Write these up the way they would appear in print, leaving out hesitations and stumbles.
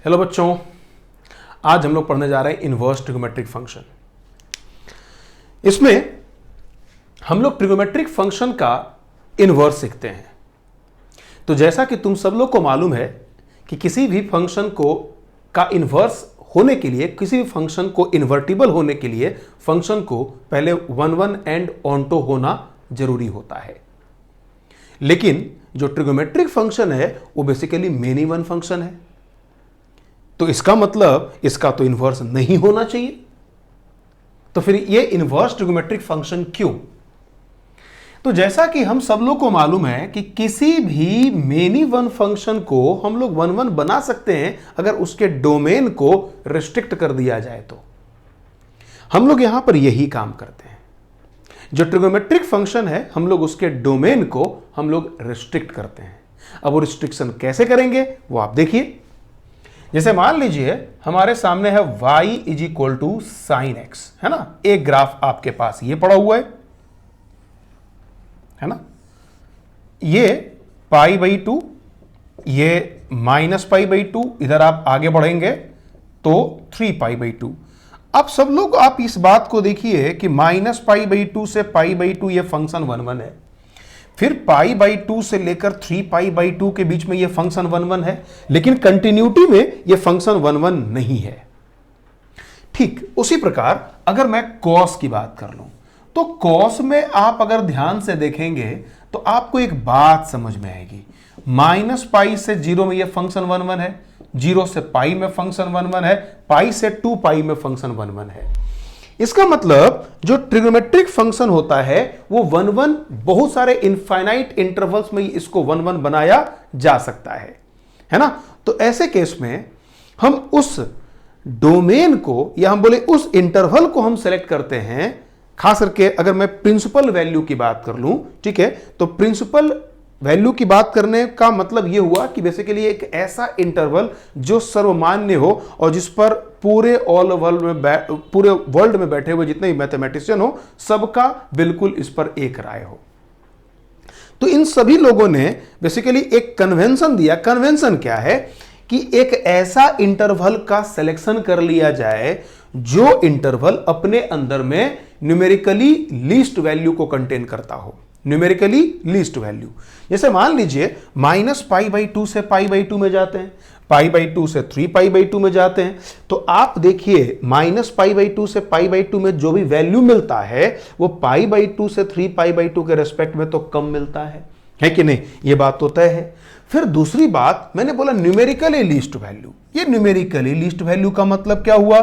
Hello बच्चों, आज हम लोग पढ़ने जा रहे हैं इनवर्स ट्रिगोमेट्रिक फंक्शन। इसमें हम लोग ट्रिगोमेट्रिक फंक्शन का इनवर्स सीखते हैं। तो जैसा कि तुम सब लोग को मालूम है कि किसी भी फंक्शन को का इनवर्स होने के लिए, किसी भी फंक्शन को इन्वर्टिबल होने के लिए फंक्शन को पहले वन वन एंड ऑन्टो होना जरूरी होता है। लेकिन जो ट्रिगोमेट्रिक फंक्शन है वो बेसिकली मेनी वन फंक्शन है, तो इसका मतलब इसका तो इन्वर्स नहीं होना चाहिए। तो फिर ये इन्वर्स ट्रिगोमेट्रिक फंक्शन क्यों? तो जैसा कि हम सब लोग को मालूम है कि किसी भी मेनी वन फंक्शन को हम लोग वन वन बना सकते हैं अगर उसके डोमेन को रिस्ट्रिक्ट कर दिया जाए। तो हम लोग यहां पर यही काम करते हैं। जो ट्रिगोमेट्रिक फंक्शन है हम लोग उसके डोमेन को हम लोग रिस्ट्रिक्ट करते हैं। अब वो रिस्ट्रिक्शन कैसे करेंगे वो आप देखिए। जैसे मान लीजिए हमारे सामने है y is equal to sine x, है ना। एक ग्राफ आपके पास ये पड़ा हुआ है ना। ये पाई बाई टू, ये माइनस पाई बाई टू, इधर आप आगे बढ़ेंगे तो 3 पाई बाई टू। अब सब लोग आप इस बात को देखिए कि माइनस पाई बाई टू से पाई बाई टू ये फंक्शन वन वन है, फिर पाई बाई टू से लेकर 3 पाई बाई टू के बीच में ये फंक्शन वन वन है, लेकिन कंटिन्यूटी में ये फंक्शन वन वन नहीं है। ठीक उसी प्रकार अगर मैं कॉस की बात कर लूं तो कॉस में आप अगर ध्यान से देखेंगे तो आपको एक बात समझ में आएगी। माइनस पाई से जीरो में ये फंक्शन वन वन है, जीरो से पाई में फंक्शन वन वन है, पाई से 2 पाई में फंक्शन वन वन है। इसका मतलब जो ट्रिगोमेट्रिक फंक्शन होता है वो वन वन बहुत सारे इनफाइनाइट इंटरवल्स में इसको वन वन बनाया जा सकता है ना। तो ऐसे केस में हम उस डोमेन को या हम बोले उस इंटरवल को हम सेलेक्ट करते हैं। खास करके अगर मैं प्रिंसिपल वैल्यू की बात कर लूं, ठीक है, तो प्रिंसिपल वैल्यू की बात करने का मतलब यह हुआ कि बेसिकली एक ऐसा इंटरवल जो सर्वमान्य हो और जिस पर पूरे वर्ल्ड में बैठे हुए जितने भी मैथमेटिशियन हो सबका बिल्कुल इस पर एक राय हो। तो इन सभी लोगों ने बेसिकली एक कन्वेंशन दिया। कन्वेंशन क्या है कि एक ऐसा इंटरवल का सिलेक्शन कर लिया जाए जो इंटरवल अपने अंदर में न्यूमेरिकली लीस्ट वैल्यू को कंटेन करता हो। न्यूमेरिकली लीस्ट वैल्यू, जैसे मान लीजिए माइनस पाई बाई टू से पाई बाई टू में जाते हैं, पाई बाई टू से 3 पाई बाई टू में जाते हैं, तो आप देखिए माइनस पाई बाई टू से पाई बाई टू में जो भी वैल्यू मिलता है वो पाई बाई टू से 3 पाई बाई टू के रेस्पेक्ट में तो कम मिलता है कि नहीं? ये बात तो तय है। फिर दूसरी बात मैंने बोला न्यूमेरिकली लीस्ट वैल्यू। ये न्यूमेरिकली लीस्ट वैल्यू का मतलब क्या हुआ?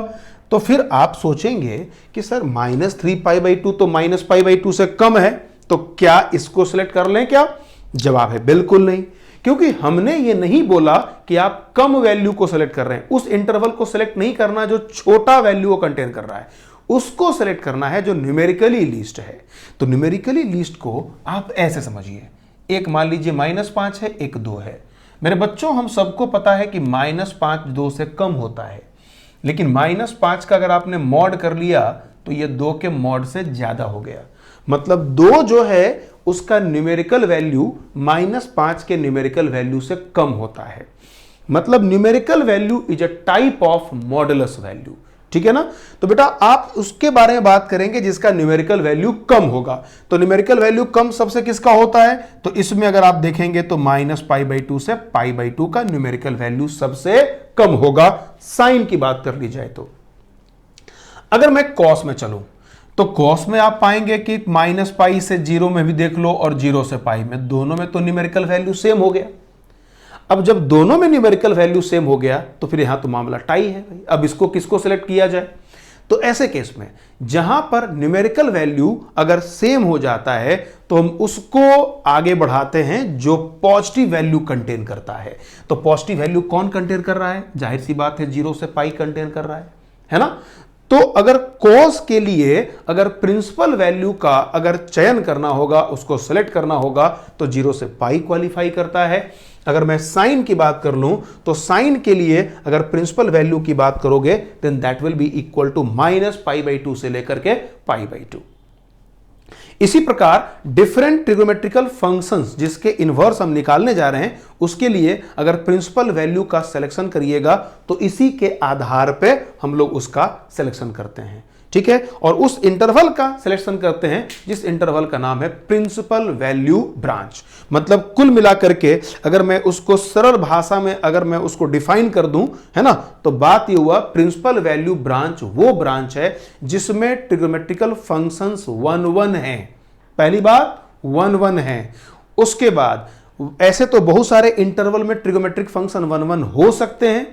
तो फिर आप सोचेंगे कि sir minus 3 pi by to तो माइनस पाई बाई टू से कम है, तो क्या इसको सिलेक्ट कर लें क्या? जवाब है बिल्कुल नहीं, क्योंकि हमने ये नहीं बोला कि आप कम वैल्यू को सिलेक्ट कर रहे हैं। उस इंटरवल को सिलेक्ट नहीं करना जो छोटा वैल्यू को कंटेन कर रहा है, उसको सिलेक्ट करना है जो न्यूमेरिकली लीस्ट है। तो न्यूमेरिकली लीस्ट को आप ऐसे समझिए, एक मान लीजिए -5 है, एक 2 है। मेरे बच्चों हम सबको पता है कि -5 2 से कम होता है, लेकिन -5 का अगर आपने मॉड कर लिया तो ये 2 के मॉड से ज्यादा हो गया। मतलब 2 जो है उसका न्यूमेरिकल वैल्यू -5 के न्यूमेरिकल वैल्यू से कम होता है। मतलब numerical value is a type of modulus value, ठीक है ना। तो बेटा आप उसके बारे में बात करेंगे जिसका न्यूमेरिकल वैल्यू कम होगा। तो न्यूमेरिकल वैल्यू कम सबसे किसका होता है? तो इसमें अगर आप देखेंगे तो माइनस पाई बाई टू से पाई बाई टू का न्यूमेरिकल वैल्यू सबसे कम होगा। साइन की बात कर ली जाए तो अगर मैं कॉस में चलूं तो कॉस में आप पाएंगे कि माइनस पाई से 0 में भी देख लो और 0 से पाई में, दोनों में तो न्यूमेरिकल वैल्यू सेम हो गया। अब जब दोनों में न्यूमेरिकल वैल्यू सेम हो गया तो फिर यहां तो मामला टाई है भाई। अब इसको किसको सिलेक्ट किया जाए? तो ऐसे केस में जहां पर न्यूमेरिकल वैल्यू अगर सेम हो जाता है तो हम उसको आगे बढ़ाते हैं जो पॉजिटिव वैल्यू कंटेन करता है। तो पॉजिटिव वैल्यू कौन कंटेन कर रहा है? जाहिर सी बात है 0 से पाई कंटेन कर रहा है ना। तो अगर कॉस के लिए अगर प्रिंसिपल वैल्यू का अगर चयन करना होगा, उसको सेलेक्ट करना होगा, तो 0 से पाई क्वालिफाई करता है। अगर मैं साइन की बात कर लूं तो साइन के लिए अगर प्रिंसिपल वैल्यू की बात करोगे then that will be equal to -pi by two से लेकर के पाई बाई टू। इसी प्रकार डिफरेंट ट्रिगोमेट्रिकल फंक्शंस जिसके इनवर्स हम निकालने जा रहे हैं, उसके लिए अगर प्रिंसिपल वैल्यू का सिलेक्शन करिएगा तो इसी के आधार पे हम लोग उसका सिलेक्शन करते हैं, ठीक है। और उस इंटरवल का सिलेक्शन करते हैं जिस इंटरवल का नाम है प्रिंसिपल वैल्यू ब्रांच। मतलब कुल मिलाकर के अगर मैं उसको सरल भाषा में अगर मैं उसको डिफाइन कर दूं, है ना, तो बात ये हुआ प्रिंसिपल वैल्यू ब्रांच वो ब्रांच है जिसमें ट्रिगोमेट्रिकल फंक्शंस 1 1 हैं। पहली बात 1 1 है। उसके बाद ऐसे तो बहुत सारे इंटरवल में ट्रिगोमेट्रिक फंक्शन 1 1 हो सकते हैं,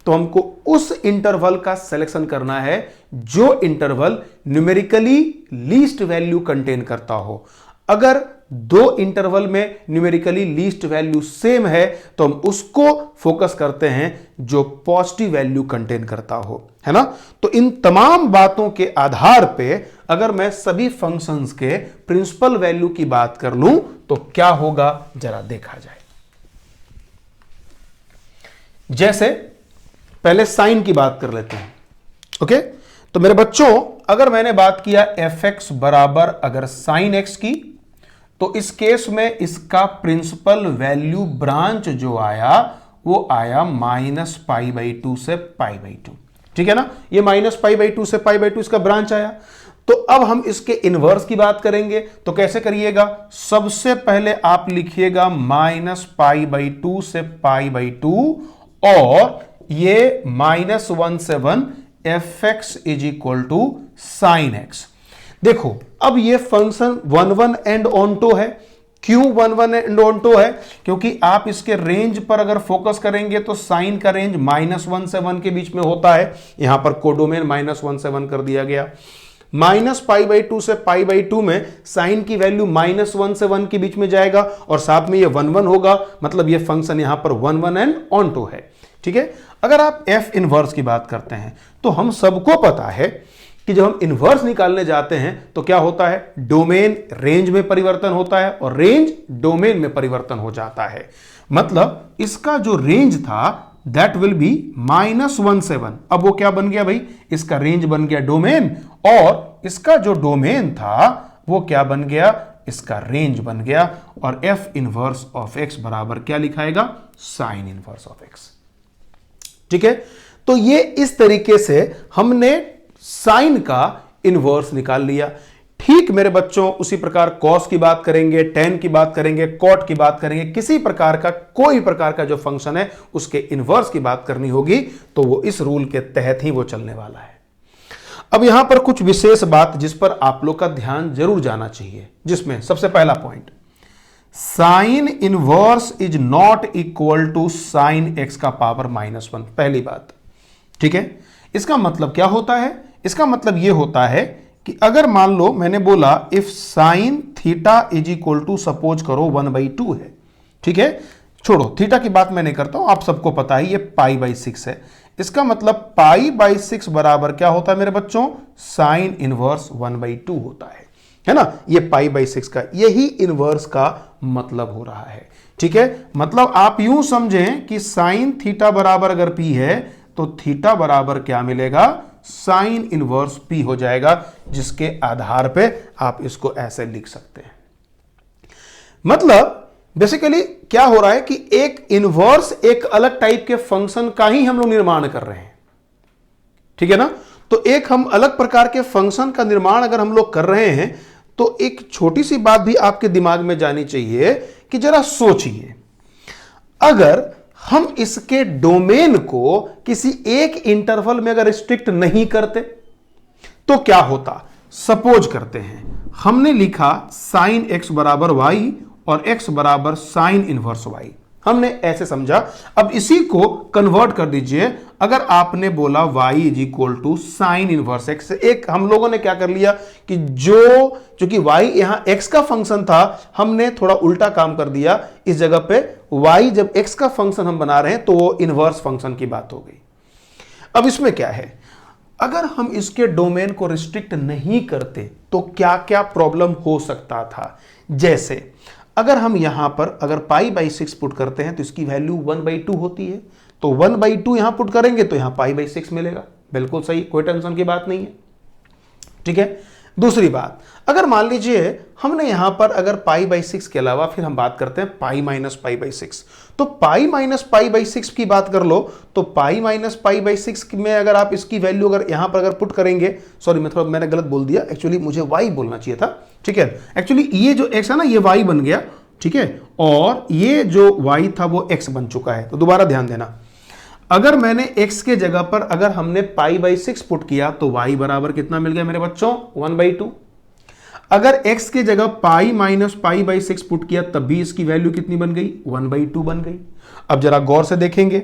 तो हमको उस इंटरवल का सिलेक्शन करना है जो interval numerically least value contain करता हो। अगर दो इंटरवल में न्यूमेरिकली लीस्ट वैल्यू सेम है तो हम उसको फोकस करते हैं जो पॉजिटिव वैल्यू कंटेन करता हो, है ना। तो इन तमाम बातों के आधार पे अगर मैं सभी फंक्शंस के प्रिंसिपल वैल्यू की बात कर लूं तो क्या होगा जरा देखा जाए। जैसे पहले साइन की बात कर लेते हैं, ओके। तो मेरे बच्चों अगर मैंने बात किया fx बराबर अगर साइन x की, तो इस केस में इसका प्रिंसिपल वैल्यू ब्रांच जो आया वो आया -π/2 से π/2, ठीक है ना। ये -π/2 से π/2 इसका ब्रांच आया। तो अब हम इसके इनवर्स की बात करेंगे तो कैसे करिएगा, सबसे पहले आप लिखिएगा -π/2 से π/2 और ये -1 से 1 fx = sin x। देखो अब ये फंक्शन 1 1 एंड ऑनटो है। क्यों 1 1 एंड ऑनटो है? क्योंकि आप इसके रेंज पर अगर फोकस करेंगे तो साइन का रेंज -1 से 1 के बीच में होता है। यहां पर कोडोमेन -1 से 1 कर दिया गया। -π/2 से π/2 में साइन की वैल्यू -1 से 1 के बीच में जाएगा और साथ में ये 1 1 होगा, मतलब ये फंक्शन यहां पर 1 1 एंड ऑनटो है, ठीक है। अगर आप f इनवर्स की बात करते हैं तो हम सबको पता है कि जब हम इनवर्स निकालने जाते हैं तो क्या होता है, डोमेन रेंज में परिवर्तन होता है और रेंज डोमेन में परिवर्तन हो जाता है। मतलब इसका जो रेंज था दैट विल बी -1 से 1। अब वो क्या बन गया भाई, इसका रेंज बन गया डोमेन और इसका जो डोमेन था वो क्या बन गया, इसका रेंज बन गया। और f इनवर्स ऑफ x बराबर क्या लिखाएगा, साइन इनवर्स ऑफ x, ठीक है। तो ये इस तरीके से हमने साइन का इनवर्स निकाल लिया। ठीक मेरे बच्चों उसी प्रकार कॉस की बात करेंगे, टेन की बात करेंगे, कॉट की बात करेंगे, किसी प्रकार का कोई प्रकार का जो फंक्शन है उसके इनवर्स की बात करनी होगी तो वो इस रूल के तहत ही वो चलने वाला है। अब यहां पर कुछ विशेष बात जिस पर आप लोग का ध्यान जरूर जाना चाहिए, जिसमें सबसे पहला point, sine inverse is not equal to sine x का पावर -1। पहली बात, ठीक है। इसका मतलब क्या होता है, इसका मतलब यह होता है कि अगर मान लो मैंने बोला if sine theta is equal to suppose करो 1/2 है, ठीक है। छोड़ो थीटा की बात मैं नहीं करता हूं, आप सबको पता है ये π/6 है। इसका मतलब π/6 बराबर क्या होता है मेरे बच्चों, साइन इनवर्स 1/2 होता है ना। ये π/6 का यही इनवर्स का मतलब हो रहा है, ठीक है। मतलब आप यूं समझें कि साइन थीटा बराबर अगर p है तो थीटा बराबर क्या मिलेगा, साइन इनवर्स p हो जाएगा, जिसके आधार पे आप इसको ऐसे लिख सकते हैं। मतलब बेसिकली क्या हो रहा है कि एक इनवर्स एक अलग टाइप के फंक्शन का ही हम लोग निर्माण कर रहे हैं, ठीक है ना। तो एक हम अलग प्रकार के फंक्शन का निर्माण अगर हम लोग कर रहे हैं तो एक छोटी सी बात भी आपके दिमाग में जानी चाहिए कि जरा सोचिए, अगर हम इसके डोमेन को किसी एक इंटरवल में अगर रिस्ट्रिक्ट नहीं करते तो क्या होता। सपोज करते हैं हमने लिखा साइन एक्स बराबर वाई और x बराबर साइन इनवर्स y, हमने ऐसे समझा। अब इसी को कन्वर्ट कर दीजिए, अगर आपने बोला y is equal to sine inverse x, एक हम लोगों ने क्या कर लिया कि चूंकि y यहां x का फंक्शन था, हमने थोड़ा उल्टा काम कर दिया। इस जगह पे y जब x का फंक्शन हम बना रहे हैं तो वो इनवर्स फंक्शन की बात हो गई। अब इसमें क्या है, अगर हम इसके डोमेन को रिस्ट्रिक्ट नहीं करते तो क्या क्या प्रॉब्लम हो सकता था। जैसे अगर हम यहां पर अगर π/6 पुट करते हैं तो इसकी वैल्यू 1/2 होती है, तो 1/2 यहां पुट करेंगे तो यहां π/6 मिलेगा। बिल्कुल सही, कोई टेंशन की बात नहीं है, ठीक है। दूसरी बात, अगर मान लीजिए हमने यहां पर अगर पाई बाई 6 के अलावा फिर हम बात करते हैं पाई माइनस पाई बाई 6, तो पाई माइनस पाई बाई 6 की बात कर लो, तो पाई माइनस पाई बाई 6 में अगर आप इसकी वैल्यू अगर यहां पर अगर पुट करेंगे, सॉरी मैंने गलत बोल दिया, एक्चुअली मुझे वाई बोलना चाहिए था, ठीक है। एक्चुअली ये जो एक्स है ना ये वाई बन गया, ठीक है, और ये जो वाई था वो एक्स बन चुका है। तो दोबारा ध्यान देना, अगर मैंने x के जगह पर अगर हमने पाई बाई 6 पुट किया तो y बराबर कितना मिल गया मेरे बच्चों, 1/2। अगर x के जगह pi minus pi by 6 put किया तब भी इसकी वैल्यू कितनी बन गई, 1/2 बन गई। अब जरा गौर से देखेंगे,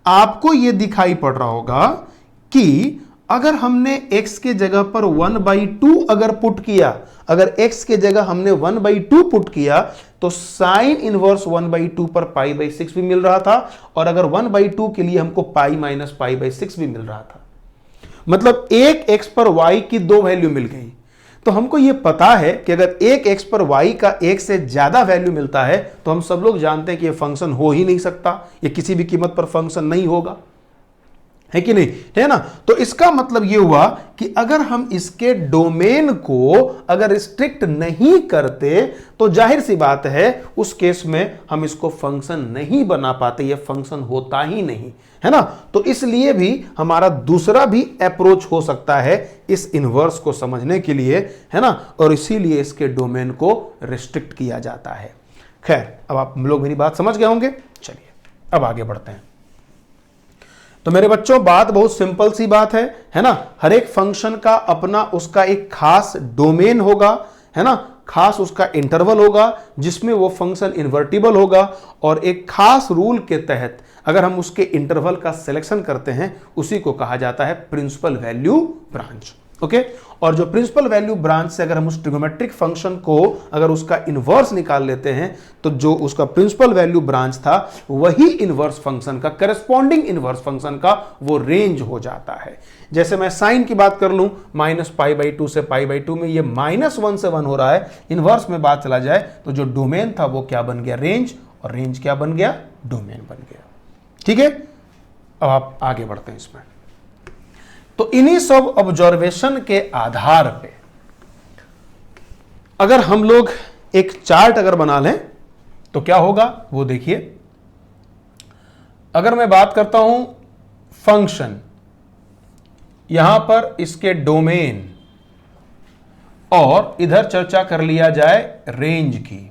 आपको यह दिखाई पड़ रहा होगा कि अगर हमने x के जगह पर 1/2 अगर पुट किया, अगर x के जगह हमने 1/2 पुट किया तो साइन इनवर्स 1/2 पर पाई बाई 6 भी मिल रहा था, और अगर 1/2 के लिए हमको पाई माइनस पाई बाई 6 भी मिल रहा था। मतलब एक x पर y की दो वैल्यू मिल गई। तो हमको यह पता है कि अगर एक x पर y का एक से ज्यादा वैल्यू मिलता है तो हम सब लोग जानते हैं कि यह फंक्शन हो ही नहीं सकता, यह किसी भी कीमत पर फंक्शन नहीं होगा, है कि नहीं, है ना। तो इसका मतलब यह हुआ कि अगर हम इसके डोमेन को अगर रिस्ट्रिक्ट नहीं करते तो जाहिर सी बात है उस केस में हम इसको फंक्शन नहीं बना पाते, यह फंक्शन होता ही नहीं, है ना। तो इसलिए भी हमारा दूसरा भी अप्रोच हो सकता है इस इनवर्स को समझने के लिए, है ना, और इसीलिए इसके डोमेन को रिस्ट्रिक्ट किया जाता है। खैर, अब आप लोग मेरी बात समझ गए होंगे। चलिए अब आगे बढ़ते हैं। तो मेरे बच्चों बात बहुत सिंपल सी बात है ना। हर एक फंक्शन का अपना उसका एक खास डोमेन होगा, है ना, खास उसका इंटरवल होगा जिसमें वो फंक्शन इन्वर्टिबल होगा, और एक खास रूल के तहत अगर हम उसके इंटरवल का सिलेक्शन करते हैं उसी को कहा जाता है प्रिंसिपल वैल्यू ब्रांच। ओके, और जो प्रिंसिपल वैल्यू ब्रांच से अगर हम उस ट्रिगोमेट्रिक फंक्शन को अगर उसका इनवर्स निकाल लेते हैं तो जो उसका प्रिंसिपल वैल्यू ब्रांच था वही इनवर्स फंक्शन का करस्पॉन्डिंग इनवर्स फंक्शन का वो रेंज हो जाता है। जैसे मैं साइन की बात कर लूं, माइनस पाई बाई 2 से पाई बाई 2 में ये -1 से 1 हो रहा है, इनवर्स में बात चला जाए तो जो डोमेन था वो क्या बन गया, रेंज, और रेंज क्या बन गया, डोमेन बन गया। ठीक है, अब आप आगे बढ़ते हैं इसमें। तो इन्हीं सब ऑब्जर्वेशन के आधार पे अगर हम लोग एक चार्ट अगर बना लें तो क्या होगा वो देखिए। अगर मैं बात करता हूं फंक्शन, यहां पर इसके डोमेन, और इधर चर्चा कर लिया जाए रेंज की।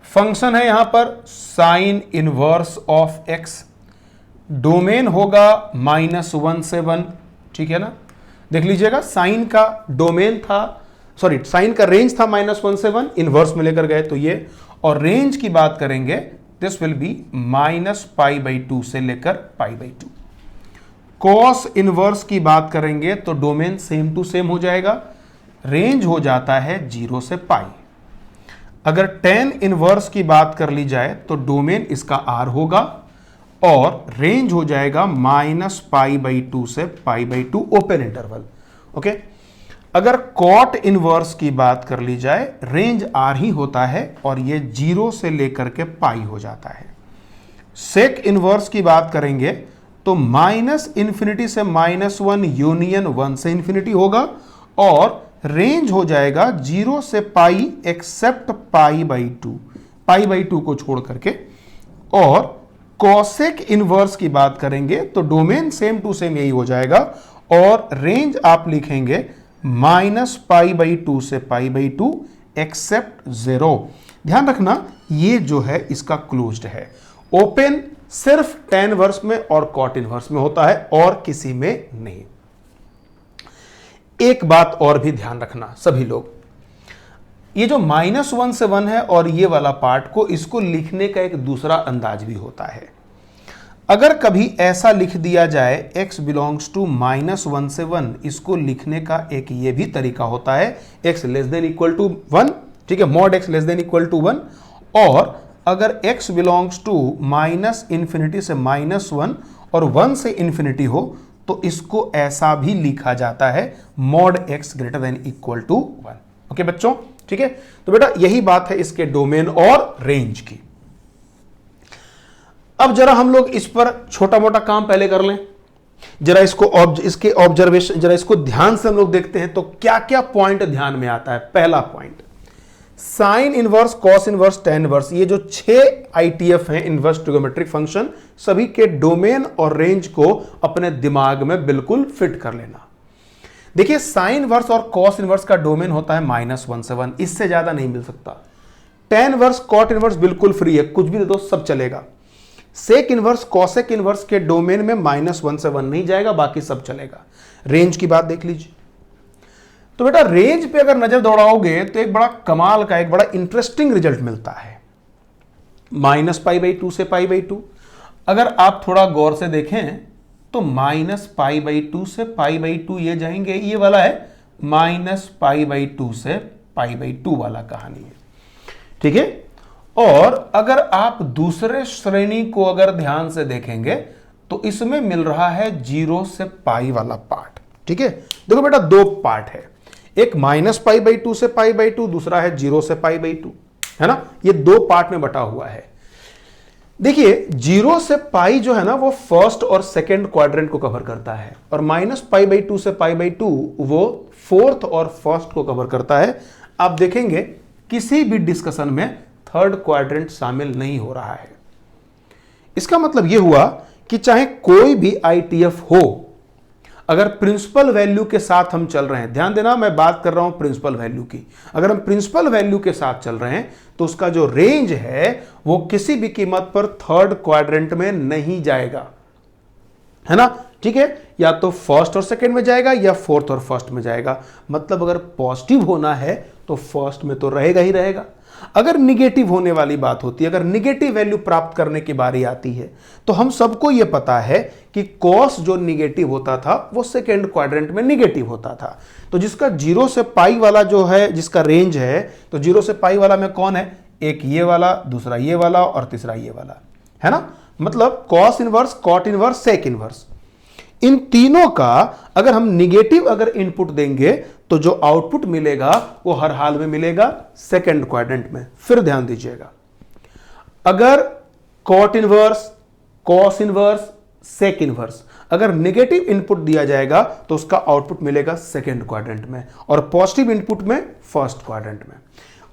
फंक्शन है यहां पर sine inverse of x, domain होगा -1 से 1, ठीक है ना। देख लीजिएगा, साइन का डोमेन था, सॉरी साइन का रेंज था -1 से 1, इनवर्स में लेकर गए तो ये, और रेंज की बात करेंगे दिस विल बी -π/2 से लेकर π/2। कॉस इनवर्स की बात करेंगे तो डोमेन सेम टू सेम हो जाएगा, रेंज हो जाता है 0 से π। अगर tan इनवर्स की बात कर ली जाए तो डोमेन इसका r होगा और रेंज हो जाएगा -π/2 से π/2 ओपन इंटरवल। ओके, अगर कॉट इनवर्स की बात कर ली जाए रेंज r ही होता है और ये 0 से लेकर के पाई हो जाता है। सेक इनवर्स की बात करेंगे तो -∞ से -1 यूनियन 1 से इंफिनिटी होगा और रेंज हो जाएगा 0 से पाई एक्सेप्ट π/2 को छोड़ करके। और कॉसेक इनवर्स की बात करेंगे तो डोमेन सेम टू सेम यही हो जाएगा और रेंज आप लिखेंगे -π/2 से π/2 एक्सेप्ट 0। ध्यान रखना ये जो है इसका क्लोज्ड है, ओपन सिर्फ tan इनवर्स में और कॉट इनवर्स में होता है और किसी में नहीं। एक बात और भी ध्यान रखना सभी लोग, ये जो -1 से 1 है और ये वाला पार्ट को, इसको लिखने का एक दूसरा अंदाज भी होता है। अगर कभी ऐसा लिख दिया जाए x बिलोंग्स टू -1 से 1, इसको लिखने का एक ये भी तरीका होता है x less than equal to 1, ठीक है, mod x less than equal to 1। और अगर x बिलोंग्स टू -∞ से -1 और 1 से इंफिनिटी हो तो इसको ऐसा भी लिखा जाता है mod x greater than equal to 1। Okay बच्चों, ठीक है। तो बेटा यही बात है इसके डोमेन और रेंज की। अब जरा हम लोग इस पर छोटा मोटा काम पहले कर लें। जरा इसके ऑब्जर्वेशन, जरा इसको ध्यान से हम लोग देखते हैं तो क्या क्या पॉइंट ध्यान में आता है। पहला point, sine inverse, cos inverse, tan inverse, ये जो 6 आईटीएफ हैं इनवर्स ट्रिगोमेट्रिक फंक्शन, सभी के डोमेन और रेंज को अपने दिमाग में बिल्कुल फिट कर लेना। देखिए साइन इनवर्स और कॉस इनवर्स का डोमेन होता है -1 से 1, इससे ज्यादा नहीं मिल सकता। टेन इनवर्स, कॉट इनवर्स बिल्कुल फ्री है, कुछ भी दे दो सब चलेगा। सेक इनवर्स, कॉसेक इनवर्स के डोमेन में -1 से 1 नहीं जाएगा, बाकी सब चलेगा। रेंज की बात देख लीजिए। तो बेटा रेंज पे अगर नजर दौड़ाओगे तो एक बड़ा कमाल का, एक बड़ा इंटरेस्टिंग रिजल्ट मिलता है। -π/2 से π/2, अगर आप थोड़ा गौर से देखें तो -π/2 से π/2 ये जाएंगे, ये वाला है -π/2 से π/2 वाला कहानी है, ठीक है। और अगर आप दूसरे श्रेणी को अगर ध्यान से देखेंगे तो इसमें मिल रहा है 0 से π वाला पार्ट, ठीक है। देखो बेटा दो पार्ट है, एक -π/2 से π/2, दूसरा है 0 से π/2, है ना, ये दो पार्ट में बटा हुआ है। देखिए 0 से π जो है ना वो फर्स्ट और सेकंड क्वाड्रेंट को कवर करता है, और -π/2 से π/2 वो फोर्थ और फर्स्ट को कवर करता है। आप देखेंगे किसी भी डिस्कशन में थर्ड क्वाड्रेंट शामिल नहीं हो रहा है। इसका मतलब यह हुआ कि चाहे कोई भी आईटीएफ हो, अगर प्रिंसिपल वैल्यू के साथ हम चल रहे हैं, ध्यान देना मैं बात कर रहा हूं प्रिंसिपल वैल्यू की, अगर हम प्रिंसिपल वैल्यू के साथ चल रहे हैं तो उसका जो रेंज है वो किसी भी कीमत पर थर्ड क्वाड्रेंट में नहीं जाएगा, है ना, ठीक है। या तो फर्स्ट और सेकंड में जाएगा या फोर्थ और फर्स्ट में जाएगा। मतलब अगर पॉजिटिव होना है तो फर्स्ट में तो रहेगा ही रहेगा। अगर निगेटिव होने वाली बात होती है, अगर निगेटिव वैल्यू प्राप्त करने की बारी आती है, तो हम सबको यह पता है कि कॉस जो निगेटिव होता था वो सेकेंड क्वाड्रेंट में निगेटिव होता था। तो जिसका 0 से π वाला जो है, जिसका रेंज है, तो 0 से π वाला में कौन है, एक ये वाला, दूसरा ये वाला और तीसरा ये वाला, है ना। मतलब cos inverse, cot inverse, sec inverse, इन तीनों का अगर हम निगेटिव अगर इनपुट देंगे तो जो आउटपुट मिलेगा वो हर हाल में मिलेगा सेकंड क्वाड्रेंट में। फिर ध्यान दीजिएगा, अगर cot inverse, cos inverse, sec inverse अगर नेगेटिव इनपुट दिया जाएगा तो उसका आउटपुट मिलेगा सेकंड क्वाड्रेंट में, और पॉजिटिव इनपुट में फर्स्ट क्वाड्रेंट में।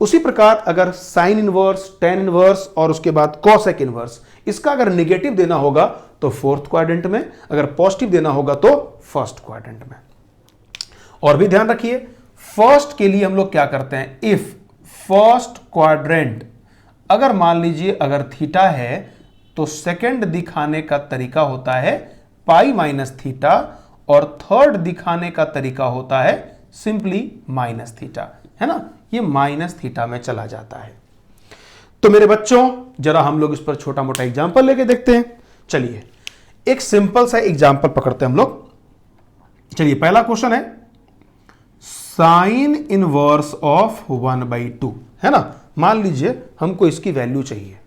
उसी प्रकार अगर साइन इनवर्स, टेन इनवर्स और उसके बाद कॉसेक इनवर्स, इसका अगर नेगेटिव देना होगा तो फोर्थ क्वाड्रेंट में, अगर पॉजिटिव देना होगा तो फर्स्ट क्वाड्रेंट में। और भी ध्यान रखिए, फर्स्ट के लिए हम लोग क्या करते हैं, इफ फर्स्ट क्वाड्रेंट अगर मान लीजिए अगर थीटा है तो सेकंड दिखाने का तरीका होता है पाई माइनस थीटा, और थर्ड दिखाने का तरीका होता है सिंपली माइनस थीटा, है ना, ये माइनस थीटा में चला जाता है। तो मेरे बच्चों जरा हम लोग इस पर छोटा मोटा एग्जांपल लेके देखते हैं। चलिए एक सिंपल सा एग्जांपल पकड़ते हैं हम लोग। चलिए पहला क्वेश्चन है साइन इनवर्स ऑफ 1/2, है ना। मान लीजिए हमको इसकी वैल्यू चाहिए।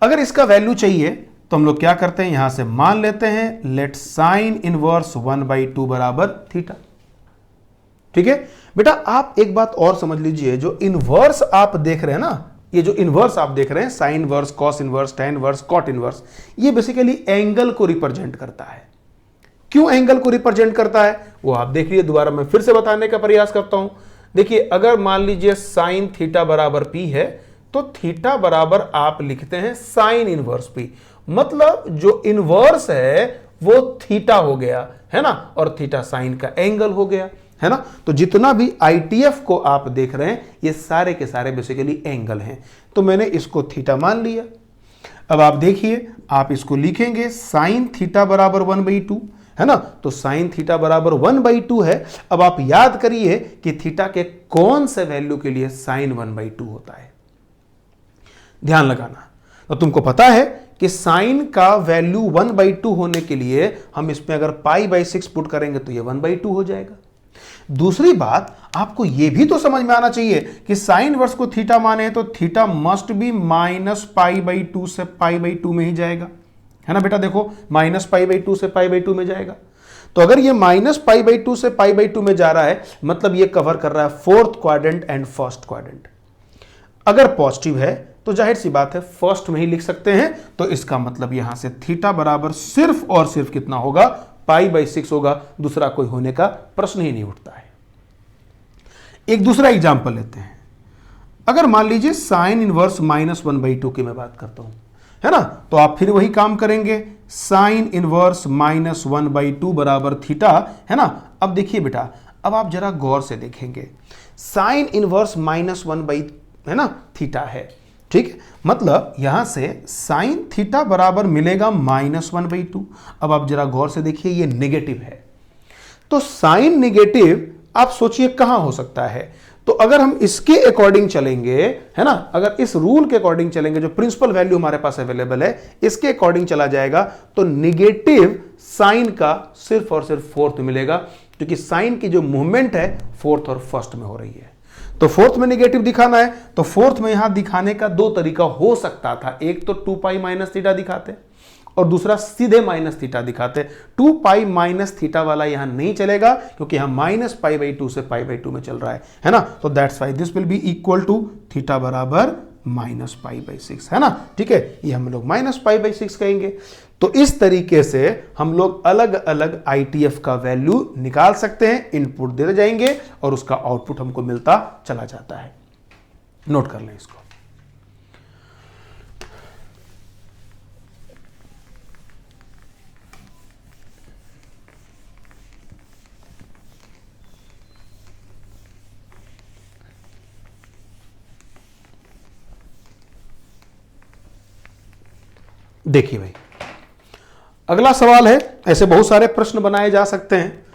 अगर इसका वैल्यू चाहिए तो हम लोग क्या करते हैं, यहां से मान लेते हैं लेट साइन इनवर्स 1/2 बराबर थीटा, ठीक है। बेटा आप एक बात और समझ लीजिए, जो इनवर्स आप देख रहे हैं ना, ये जो इनवर्स आप देख रहे हैं, sine inverse, cos inverse, tan inverse, cot inverse, ये बेसिकली एंगल को रिप्रेजेंट करता है। क्यों एंगल को रिप्रेजेंट करता है वो आप देख लीजिए, दोबारा मैं फिर से बताने का प्रयास करता हूं। देखिए अगर मान लीजिए साइन थीटा बराबर पी है तो थीटा बराबर आप लिखते हैं साइन इनवर्स पी, मतलब जो इनवर्स है वो थीटा हो गया, है ना, और थीटा साइन का एंगल हो गया, है ना। तो जितना भी आईटीएफ को आप देख रहे हैं ये सारे के सारे बेसिकली एंगल हैं। तो मैंने इसको थीटा मान लिया। अब आप देखिए आप इसको लिखेंगे साइन थीटा बराबर 1/2, है ना। तो साइन थीटा बराबर 1/2 है। अब आप याद करिए कि थीटा के कौन से वैल्यू के लिए साइन 1/2 होता है, ध्यान लगाना। तो तुमको पता है कि साइन का वैल्यू 1/2 होने के लिए हम इसमें अगर π/6 पुट करेंगे तो ये 1/2 हो जाएगा। दूसरी बात आपको यह भी तो समझ में आना चाहिए कि साइन वर्स को थीटा माने तो थीटा मस्ट बी -π/2 से π/2 में ही जाएगा, है ना बेटा। देखो -π/2 से π/2 में जाएगा। तो अगर ये -π/2 से π/2 में जा रहा है मतलब ये कवर कर रहा है fourth quadrant and first quadrant. अगर पॉजिटिव है तो जाहिर सी बात है फर्स्ट में ही लिख सकते हैं। तो इसका मतलब यहां से थीटा बराबर सिर्फ और सिर्फ कितना होगा, π/6 होगा, दूसरा कोई होने का प्रश्न ही नहीं उठता है। एक दूसरा एग्जांपल लेते हैं। अगर मान लीजिए साइन इनवर्स -1/2 की मैं बात करता हूं, है ना, तो आप फिर वही काम करेंगे, साइन इनवर्स -1/2 बराबर थीटा, है ना। अब देखिए बेटा, अब आप जरा गौर से देखेंगे, साइन इनवर्स -1 है ना थीटा है, ठीक है, मतलब यहां से साइन थीटा बराबर मिलेगा -1/2। अब आप जरा गौर से देखिए, ये नेगेटिव है, तो साइन नेगेटिव आप सोचिए कहां हो सकता है। तो अगर हम इसके अकॉर्डिंग चलेंगे, है ना, अगर इस रूल के अकॉर्डिंग चलेंगे, जो प्रिंसिपल वैल्यू हमारे पास अवेलेबल है, इसके अकॉर्डिंग चला जाएगा, तो निगेटिव साइन का सिर्फ और सिर्फ फोर्थ मिलेगा, क्योंकि साइन की जो मूवमेंट है फोर्थ और फर्स्ट में हो रही है। तो फोर्थ में निगेटिव दिखाना है, तो फोर्थ में यहां दिखाने का दो तरीका हो सकता था। एक तो 2π - थीटा दिखाते और दूसरा सीधे माइनस थीटा दिखाते। 2π - थीटा वाला यहां नहीं चलेगा, क्योंकि यहां -π/2 से π/2 में चल रहा है ना। तो that's why this will be equal to theta बराबर -π/6, है ना। ठीक है, ये हम लोग -π/6 कहेंगे। तो इस तरीके से हम लोग अलग अलग ITF का वैल्यू निकाल सकते हैं, इनपुट दे जाएंगे और उसका आउटपुट हमको मिलता चला जाता है। नोट कर लें इसको। देखिए भाई, अगला सवाल है, ऐसे बहुत सारे प्रश्न बनाए जा सकते हैं।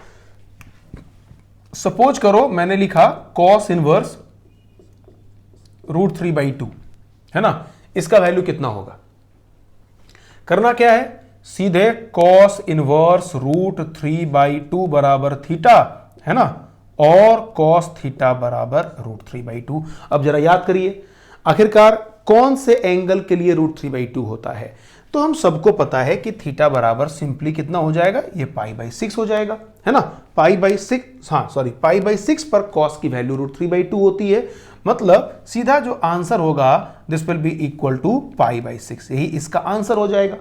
सपोज करो मैंने लिखा cos इनवर्स √3/2, है ना, इसका वैल्यू कितना होगा। करना क्या है, सीधे cos इनवर्स √3/2 बराबर थीटा, है ना, और cos थीटा बराबर √3/2। अब जरा याद करिए, आखिरकार कौन से एंगल के लिए √3/2 होता है। तो हम सबको पता है कि थीटा बराबर सिंपली कितना हो जाएगा, ये π/6 हो जाएगा, है ना। π/6, हाँ सॉरी, π/6 पर cos की वैल्यू √3/2 होती है। मतलब सीधा जो आंसर होगा this will be equal to π/6, यही इसका आंसर हो जाएगा।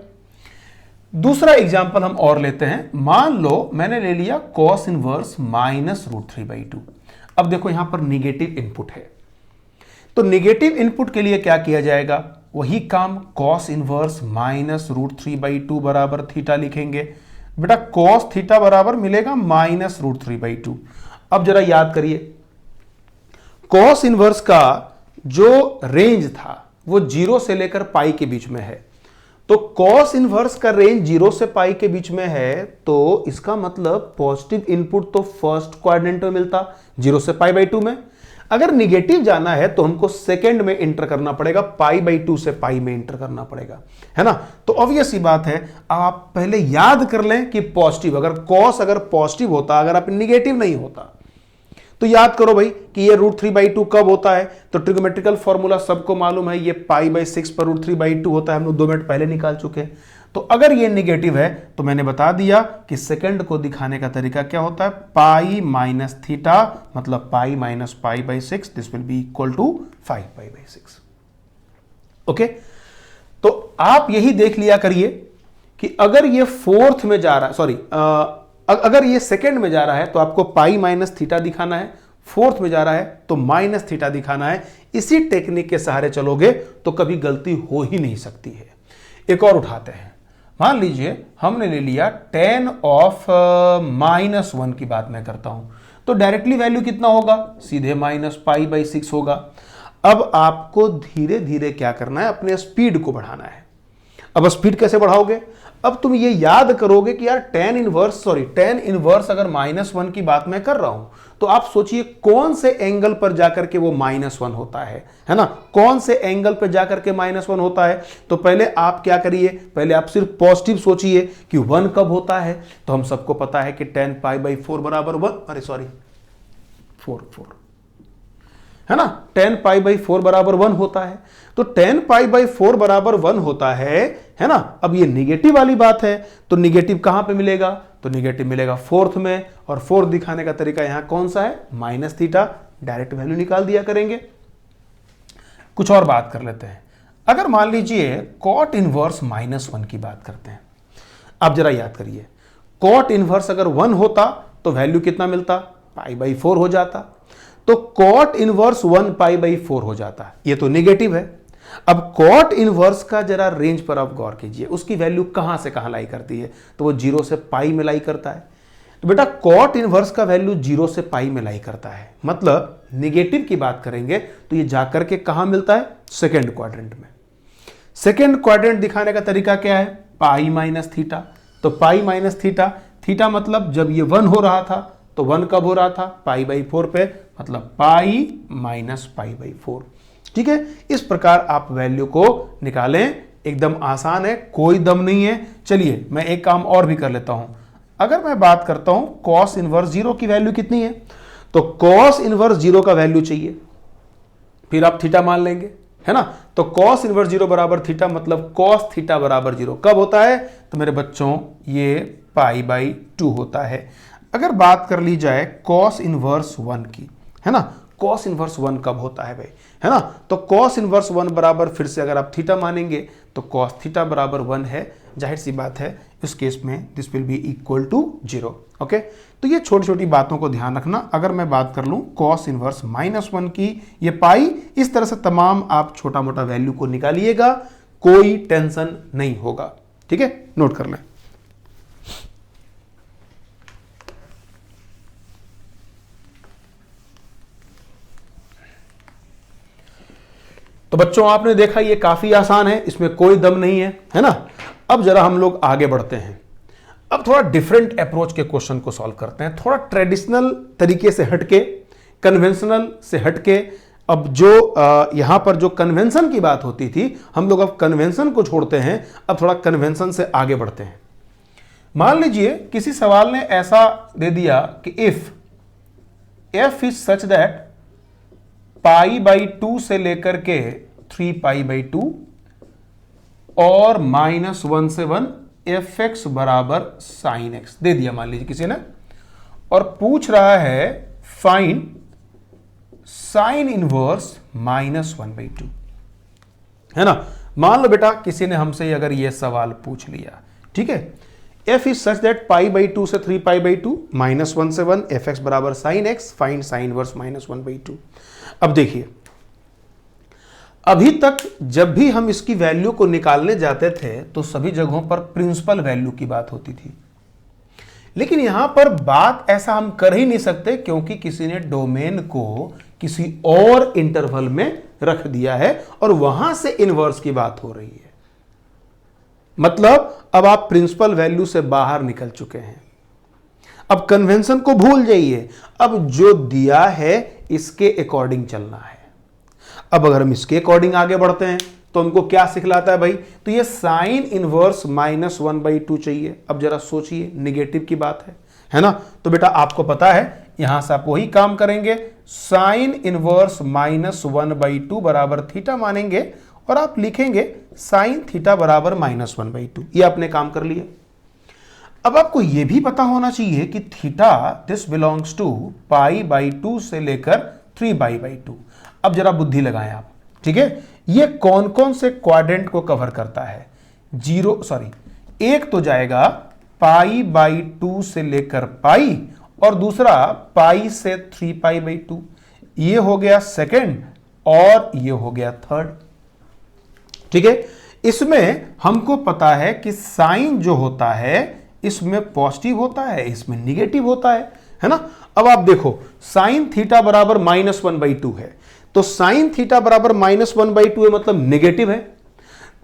दूसरा एग्जांपल हम और लेते हैं। मान लो मैंने ले लिया cos इनवर्स -√3/2। अब देखो यहां पर निगेटिव इनपुट है, तो निगेटिव इनपुट के लिए क्या किया जाएगा, वही काम cos इनवर्स -√3/2 बराबर थीटा लिखेंगे। बेटा cos थीटा बराबर मिलेगा -√3/2। अब जरा याद करिए, cos इनवर्स का जो रेंज था वो 0 से लेकर पाई के बीच में है। तो cos इनवर्स का रेंज 0 से पाई के बीच में है, तो इसका मतलब पॉजिटिव इनपुट तो फर्स्ट क्वाड्रेंट में मिलता, 0 से π/2 में। अगर निगेटिव जाना है तो हमको सेकंड में इंटर करना पड़ेगा, π/2 से पाई में इंटर करना पड़ेगा, है ना। तो ऑब्वियस सी बात है, आप पहले याद कर लें कि पॉजिटिव, अगर cos अगर पॉजिटिव होता, अगर आप निगेटिव नहीं होता, तो याद करो भाई कि ये √3/2 कब होता है। तो ट्रिग्नोमेट्रिकल फॉर्मूला सबको मालूम है, ये π/6 पर √3/2 होता है, हम लोग 2 मिनट पहले निकाल चुके हैं। तो अगर ये नेगेटिव है तो मैंने बता दिया कि सेकंड को दिखाने का तरीका क्या होता है, π - थीटा, मतलब π - π/6, this will be equal to 5π/6। Okay, तो आप यही देख लिया करिए कि अगर ये फोर्थ में जा रहा है, सॉरी अगर ये सेकंड में जा रहा है तो आपको π - थीटा दिखाना है, फोर्थ में जा रहा है तो -थीटा दिखाना है। इसी टेक्निक के सहारे चलोगे तो कभी गलती हो ही नहीं सकती है। एक और उठाते हैं। मान लीजिए हमने ले लिया tan ऑफ -1 की बात मैं करता हूं, तो डायरेक्टली वैल्यू कितना होगा, सीधे -π/6 होगा। अब आपको धीरे धीरे क्या करना है, अपने स्पीड को बढ़ाना है। अब स्पीड कैसे बढ़ाओगे, अब तुम ये याद करोगे कि यार tan इनवर्स अगर -1 की बात मैं कर रहा हूं, तो आप सोचिए कौन से एंगल पर जाकर के वो -1 होता है ना, कौन से एंगल पर जाकर के -1 होता है। तो पहले आप क्या करिए, पहले आप सिर्फ पॉजिटिव सोचिए कि 1 कब होता है। तो हम सबको पता है कि tan π/4 बराबर 1, अरे सॉरी 4 है ना, tan π/4 बराबर 1 होता है। तो tan π/4 बराबर 1 होता है ना। अब ये निगेटिव वाली बात है, तो निगेटिव कहां पे मिलेगा, तो निगेटिव मिलेगा फोर्थ में, और फोर्थ दिखाने का तरीका यहां कौन सा है, -थीटा। डायरेक्ट वैल्यू निकाल दिया करेंगे। कुछ और बात कर लेते हैं। अगर मान लीजिए कॉट इनवर्स -1 की बात करते हैं, अब जरा याद करिए, कॉट इनवर्स अगर 1 होता तो वैल्यू कितना मिलता, π/4 हो जाता। तो कॉट इनवर्स 1 π/4 हो जाता, ये तो नेगेटिव है। अब कॉट इनवर्स का जरा रेंज पर आप गौर कीजिए, उसकी वैल्यू कहां से कहां लाई करती है, तो वो 0 से पाई में लाई करता है। तो बेटा कॉट इनवर्स का वैल्यू 0 से पाई में लाई करता है, मतलब निगेटिव की बात करेंगे तो ये जाकर के कहां मिलता है, सेकेंड क्वाड्रेंट में। सेकेंड क्वाड्रेंट दिखाने का तरीका क्या है, पाई माइनस थीटा। तो पाई माइनस थीटा, थीटा मतलब जब ये 1 हो रहा था तो 1 कब हो रहा था, π/4 पे, मतलब पाई माइनस π/4। ठीक है, इस प्रकार आप वैल्यू को निकालें, एकदम आसान है, कोई दम नहीं है। चलिए मैं एक काम और भी कर लेता हूं। अगर मैं बात करता हूं कॉस इनवर्स 0 की वैल्यू कितनी है, तो कॉस इनवर्स 0 का वैल्यू चाहिए, फिर आप थीटा मान लेंगे, है ना। तो कॉस इनवर्स 0 बराबर थीटा, मतलब कॉस थीटा बराबर 0 कब होता है, तो मेरे बच्चों ये π/2 होता है। अगर बात कर ली जाए कॉस इनवर्स 1 की, है ना, कॉस इनवर्स 1 कब होता है भाई, है ना। तो कॉस इनवर्स 1 बराबर, फिर से अगर आप थीटा मानेंगे तो कॉस थीटा बराबर 1 है, जाहिर सी बात है इस केस में this will be equal to 0। Okay, तो ये छोटी छोटी बातों को ध्यान रखना। अगर मैं बात कर लूं कॉस इनवर्स -1 की, ये पाई, इस तरह से तमाम आप छोटा मोटा वैल्यू को निकालिएगा, कोई टेंशन नहीं होगा। ठीक है, नोट कर लें। तो बच्चों आपने देखा ये काफी आसान है, इसमें कोई दम नहीं है, है ना। अब जरा हम लोग आगे बढ़ते हैं, अब थोड़ा डिफरेंट अप्रोच के क्वेश्चन को सॉल्व करते हैं, थोड़ा ट्रेडिशनल तरीके से हटके, कन्वेंशनल से हटके। अब जो यहां पर जो कन्वेंशन की बात होती थी, हम लोग अब कन्वेंशन को छोड़ते हैं, अब थोड़ा कन्वेंशन से आगे बढ़ते हैं। मान लीजिए किसी सवाल ने ऐसा दे दिया कि if f is such that π/2 से लेकर के 3π/2 और -1 से 1 fx बराबर sin x दे दिया मान लीजिए किसी ने, और पूछ रहा है फाइंड साइन इनवर्स -1/2, है ना। मान लो बेटा किसी ने हमसे अगर यह सवाल पूछ लिया, ठीक है, f इज सच दैट π/2 से 3π/2 -1 से 1 fx बराबर sin x, find sine inverse -1/2। अब देखिए, अभी तक जब भी हम इसकी वैल्यू को निकालने जाते थे तो सभी जगहों पर प्रिंसिपल वैल्यू की बात होती थी, लेकिन यहां पर बात ऐसा हम कर ही नहीं सकते क्योंकि किसी ने डोमेन को किसी और इंटरवल में रख दिया है और वहां से इनवर्स की बात हो रही है। मतलब अब आप प्रिंसिपल वैल्यू से बाहर निकल चुके हैं। अब कन्वेंशन को भूल जाइए, अब जो दिया है इसके अकॉर्डिंग चलना है। अब अगर हम इसके अकॉर्डिंग आगे बढ़ते हैं तो हमको क्या सिखलाता है भाई, तो ये साइन इनवर्स -1/2 चाहिए। अब जरा सोचिए, निगेटिव की बात है ना। तो बेटा आपको पता है यहां से आप वही काम करेंगे, साइन इनवर्स -1/2 बराबर थीटा मानेंगे और आप लिखेंगे साइन थीटा बराबर -1/2। ये आपने काम कर लिया। अब आपको यह भी पता होना चाहिए कि थीटा दिस बिलोंग्स टू π/2 से लेकर 3π/2। अब जरा बुद्धि लगाएं आप, ठीक है। ये कौन कौन से क्वाड्रेंट को कवर करता है, एक तो जाएगा π/2 से लेकर पाई और दूसरा पाई से 3π/2। ये हो गया सेकंड और ये हो गया थर्ड, ठीक है। इसमें हमको पता है कि साइन जो होता है इसमें पॉजिटिव होता है, इसमें निगेटिव होता है ना। अब आप देखो साइन थीटा बराबर -1/2 है, तो साइन थीटा बराबर -1/2 है मतलब निगेटिव है।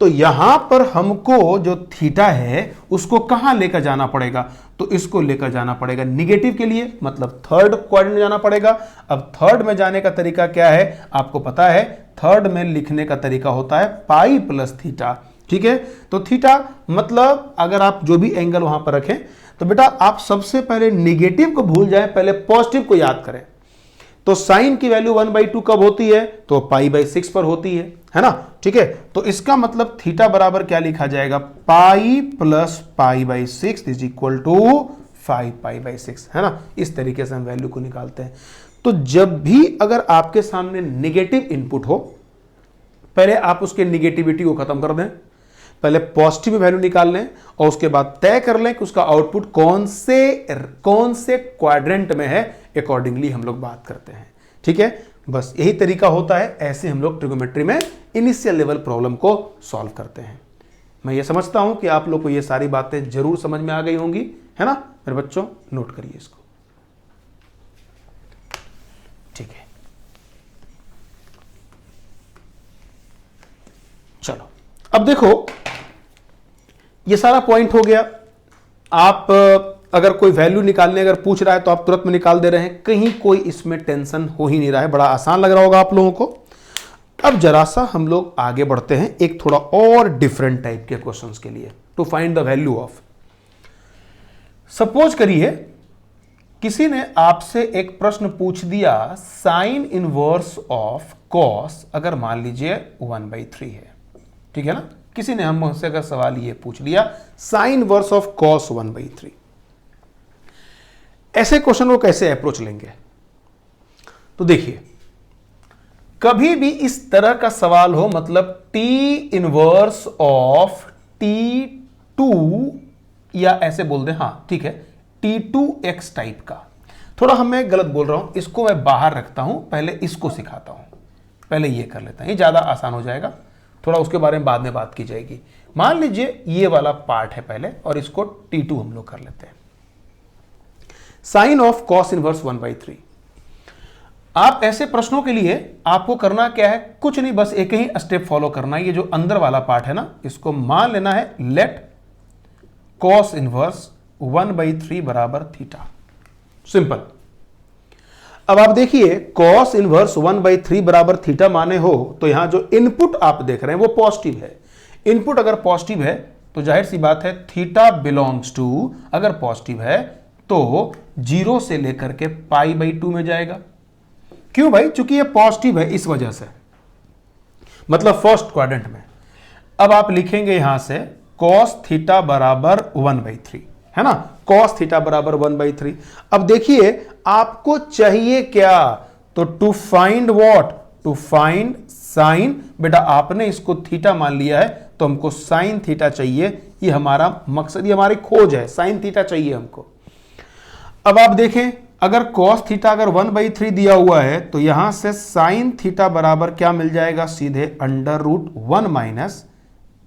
तो यहां पर हमको जो थीटा है उसको कहां लेकर जाना पड़ेगा, तो इसको लेकर जाना पड़ेगा निगेटिव के लिए, मतलब थर्ड क्वाड्रेंट में जाना पड़ेगा। अब थर्ड में जाने का तरीका क्या है आपको पता है, थर्ड में लिखने का तरीका होता है पाई प्लस थीटा, ठीक है। तो थीटा मतलब अगर आप जो भी एंगल वहां पर रखें, तो बेटा आप सबसे पहले निगेटिव को भूल जाएं, पहले पॉजिटिव को याद करें। तो साइन की वैल्यू 1/2 कब होती है, तो π/6 पर होती है ना, ठीक है। तो इसका मतलब थीटा बराबर क्या लिखा जाएगा, pi plus π/6 is equal to 5π/6, है ना। इस तरीके से हम वैल्यू को निकालते हैं। तो जब भी अगर आपके सामने निगेटिव इनपुट हो पहले आप उसके निगेटिविटी को खत्म कर दें, पहले पॉजिटिव वैल्यू निकाल लें और उसके बाद तय कर लें कि उसका आउटपुट कौन से क्वाड्रेंट में है, अकॉर्डिंगली हम लोग बात करते हैं। ठीक है, बस यही तरीका होता है, ऐसे हम लोग ट्रिगोमेट्री में इनिशियल लेवल प्रॉब्लम को सॉल्व करते हैं। मैं ये समझता हूं कि आप लोग को ये सारी बातें जरूर समझ में आ गई होंगी, है ना मेरे बच्चों, नोट करिए इसको। ठीक है, चलो अब देखो, ये सारा पॉइंट हो गया। आप अगर कोई वैल्यू निकालने अगर पूछ रहा है तो आप तुरंत में निकाल दे रहे हैं, कहीं कोई इसमें टेंशन हो ही नहीं रहा है, बड़ा आसान लग रहा होगा आप लोगों को। अब जरा सा हम लोग आगे बढ़ते हैं एक थोड़ा और डिफरेंट टाइप के क्वेश्चंस के लिए, to find the value of. Suppose करिए किसी ने आपसे एक प्रश्न पूछ दिया, साइन इनवर्स ऑफ कॉस अगर मान लीजिए 1/3 है। ठीक है ना, किसी ने हमसे अगर सवाल ये पूछ लिया, साइन इनवर्स ऑफ कॉस 1/3, ऐसे क्वेश्चन को कैसे अप्रोच लेंगे? तो देखिए, कभी भी इस तरह का सवाल हो, मतलब t इनवर्स ऑफ T2, या ऐसे बोल दें, हां ठीक है, T2x टाइप का। थोड़ा मैं गलत बोल रहा हूं, इसको मैं बाहर रखता हूं, पहले इसको सिखाता हूं, पहले ये कर लेता हूं, ये ज्यादा आसान हो जाएगा, थोड़ा उसके बारे में बाद में बात की जाएगी। मान लीजिए ये वाला पार्ट है पहले, और इसको T2 हम लोग कर लेते हैं। Sine of cos inverse 1/3। आप ऐसे प्रश्नों के लिए आपको करना क्या है, कुछ नहीं, बस एक ही स्टेप फॉलो करना है। ये जो अंदर वाला पार्ट है ना, इसको मान लेना है लेट कॉस इनवर्स 1/3 बराबर थीटा। सिंपल। अब आप देखिए, कॉस इनवर्स 1/3 बराबर थीटा माने हो तो यहां जो इनपुट आप देख रहे हैं वो पॉजिटिव है। इनपुट अगर पॉजिटिव है तो जाहिर सी बात है थीटा बिलोंग्स टू, अगर पॉजिटिव है तो 0 से लेकर के π/2 में जाएगा। क्यों भाई? चूंकि ये पॉजिटिव है, इस वजह से, मतलब फर्स्ट क्वाड्रेंट में। अब आप लिखेंगे यहां से cos थीटा बराबर 1/3, है ना, cos थीटा बराबर 1/3। अब देखिए आपको चाहिए क्या, तो to find what, to find sine. बेटा आपने इसको थीटा मान लिया है तो हमको साइन थीटा चाहिए, ये हमारा मकसद, ये हमारी खोज है, साइन थीटा चाहिए हमको। अब आप देखें, अगर cos थीटा अगर 1/3 दिया हुआ है तो यहां से साइन थीटा बराबर क्या मिल जाएगा, सीधे √1 माइनस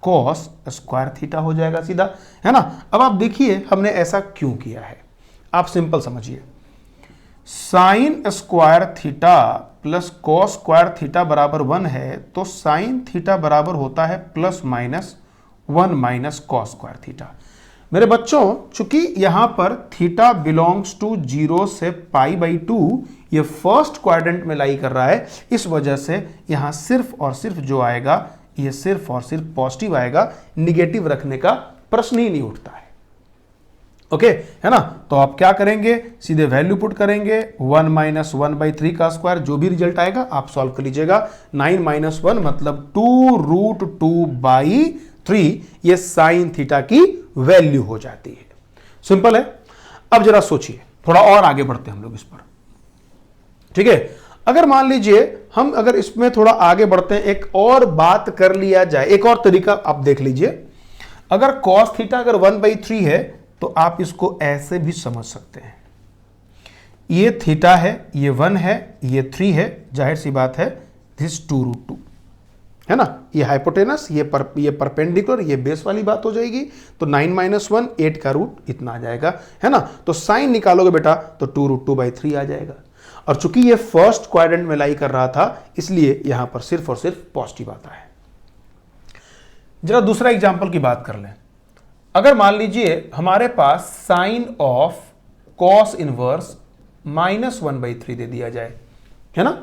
cos स्क्वायर थीटा हो जाएगा सीधा, है ना। अब आप देखिए हमने ऐसा क्यों किया है, आप सिंपल समझिए, sine square theta plus cos square theta बराबर 1 है, तो साइन थीटा बराबर होता है +-1 माइनस cos स्क्वायर थीटा। मेरे बच्चों, चूंकि यहां पर थीटा बिलोंग्स टू 0 से π/2, ये फर्स्ट क्वाड्रेंट में लाई कर रहा है, इस वजह से यहां सिर्फ और सिर्फ जो आएगा, ये सिर्फ और सिर्फ पॉजिटिव आएगा, निगेटिव रखने का प्रश्न ही नहीं उठता है। ओके, है ना। तो आप क्या करेंगे, सीधे वैल्यू पुट करेंगे, 1 माइनस 1/3 का स्क्वायर, जो भी रिजल्ट आएगा आप सॉल्व कर लीजिएगा। 9 माइनस 1 मतलब 2√2/3, ये साइन थीटा की वैल्यू हो जाती है। सिंपल है। अब जरा सोचिए, थोड़ा और आगे बढ़ते हैं हम लोग इस पर, ठीक है। अगर मान लीजिए हम अगर इसमें थोड़ा आगे बढ़ते हैं, एक और बात कर लिया जाए, एक और तरीका आप देख लीजिए। अगर cos थीटा अगर 1/3 है तो आप इसको ऐसे भी समझ सकते हैं, ये थीटा है, ये 1 है, ये 3 है, जाहिर सी बात है दिस 2√2 है ना, ये हाइपोटेनस, ये परपेंडिकुलर, ये बेस वाली बात हो जाएगी। तो 9 माइनस 1 8 का रूट इतना आ जाएगा, है ना। तो साइन निकालोगे बेटा तो 2√2/3 आ जाएगा। और चूंकि ये फर्स्ट क्वाड्रेंट में लाई कर रहा था, इसलिए यहां पर सिर्फ और सिर्फ पॉजिटिव आता है। जरा दूसरा एग्जांपल की बात कर लें। अगर मान लीजिए हमारे पास साइन ऑफ कॉस इनवर्स -1/3 दे दिया जाए, है ना।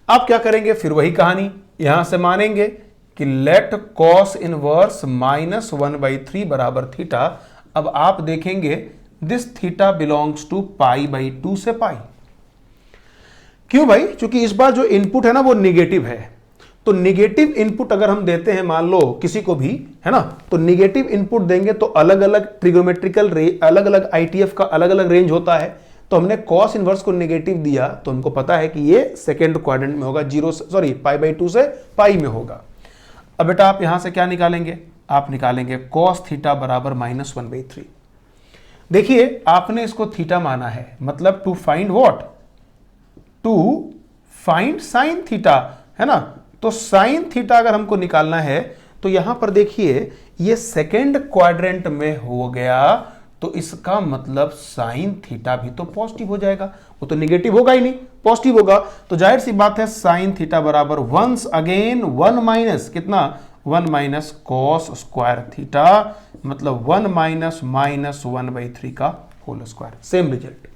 आप क्या करेंगे, फिर वही कहानी, यहां से मानेंगे कि लेट कॉस इनवर्स -1/3 बराबर थीटा। अब आप देखेंगे दिस थीटा बिलोंग्स टू π/2 से π। क्यों भाई? क्योंकि इस बार जो इनपुट है ना वो निगेटिव है। तो निगेटिव इनपुट अगर हम देते हैं, मान लो किसी को भी, है ना, तो निगेटिव इनपुट देंगे तो अलग अलग ट्रिगोमेट्रिकल अलग अलग ITF का अलग अलग रेंज होता है। तो हमने cos इनवर्स को नेगेटिव दिया तो हमको पता है कि ये सेकेंड क्वाड्रेंट में होगा, π/2 से π में होगा। अब बेटा आप यहां से क्या निकालेंगे, आप निकालेंगे कॉस थीटा बराबर -1/3। देखिए आपने इसको थीटा माना है, मतलब to find what, to find sine theta, है ना। तो साइन थीटा अगर हमको निकालना है तो यहां पर देखिए ये सेकेंड क्वाड्रेंट में हो गया, तो इसका मतलब साइन थीटा भी तो पॉजिटिव हो जाएगा, वो तो नेगेटिव होगा ही नहीं, पॉजिटिव होगा। तो जाहिर सी बात है साइन थीटा बराबर वंस अगेन 1 माइनस कितना, 1 माइनस कॉस स्क्वायर थीटा, मतलब 1 माइनस -1/3 का होल स्क्वायर, सेम रिजल्ट।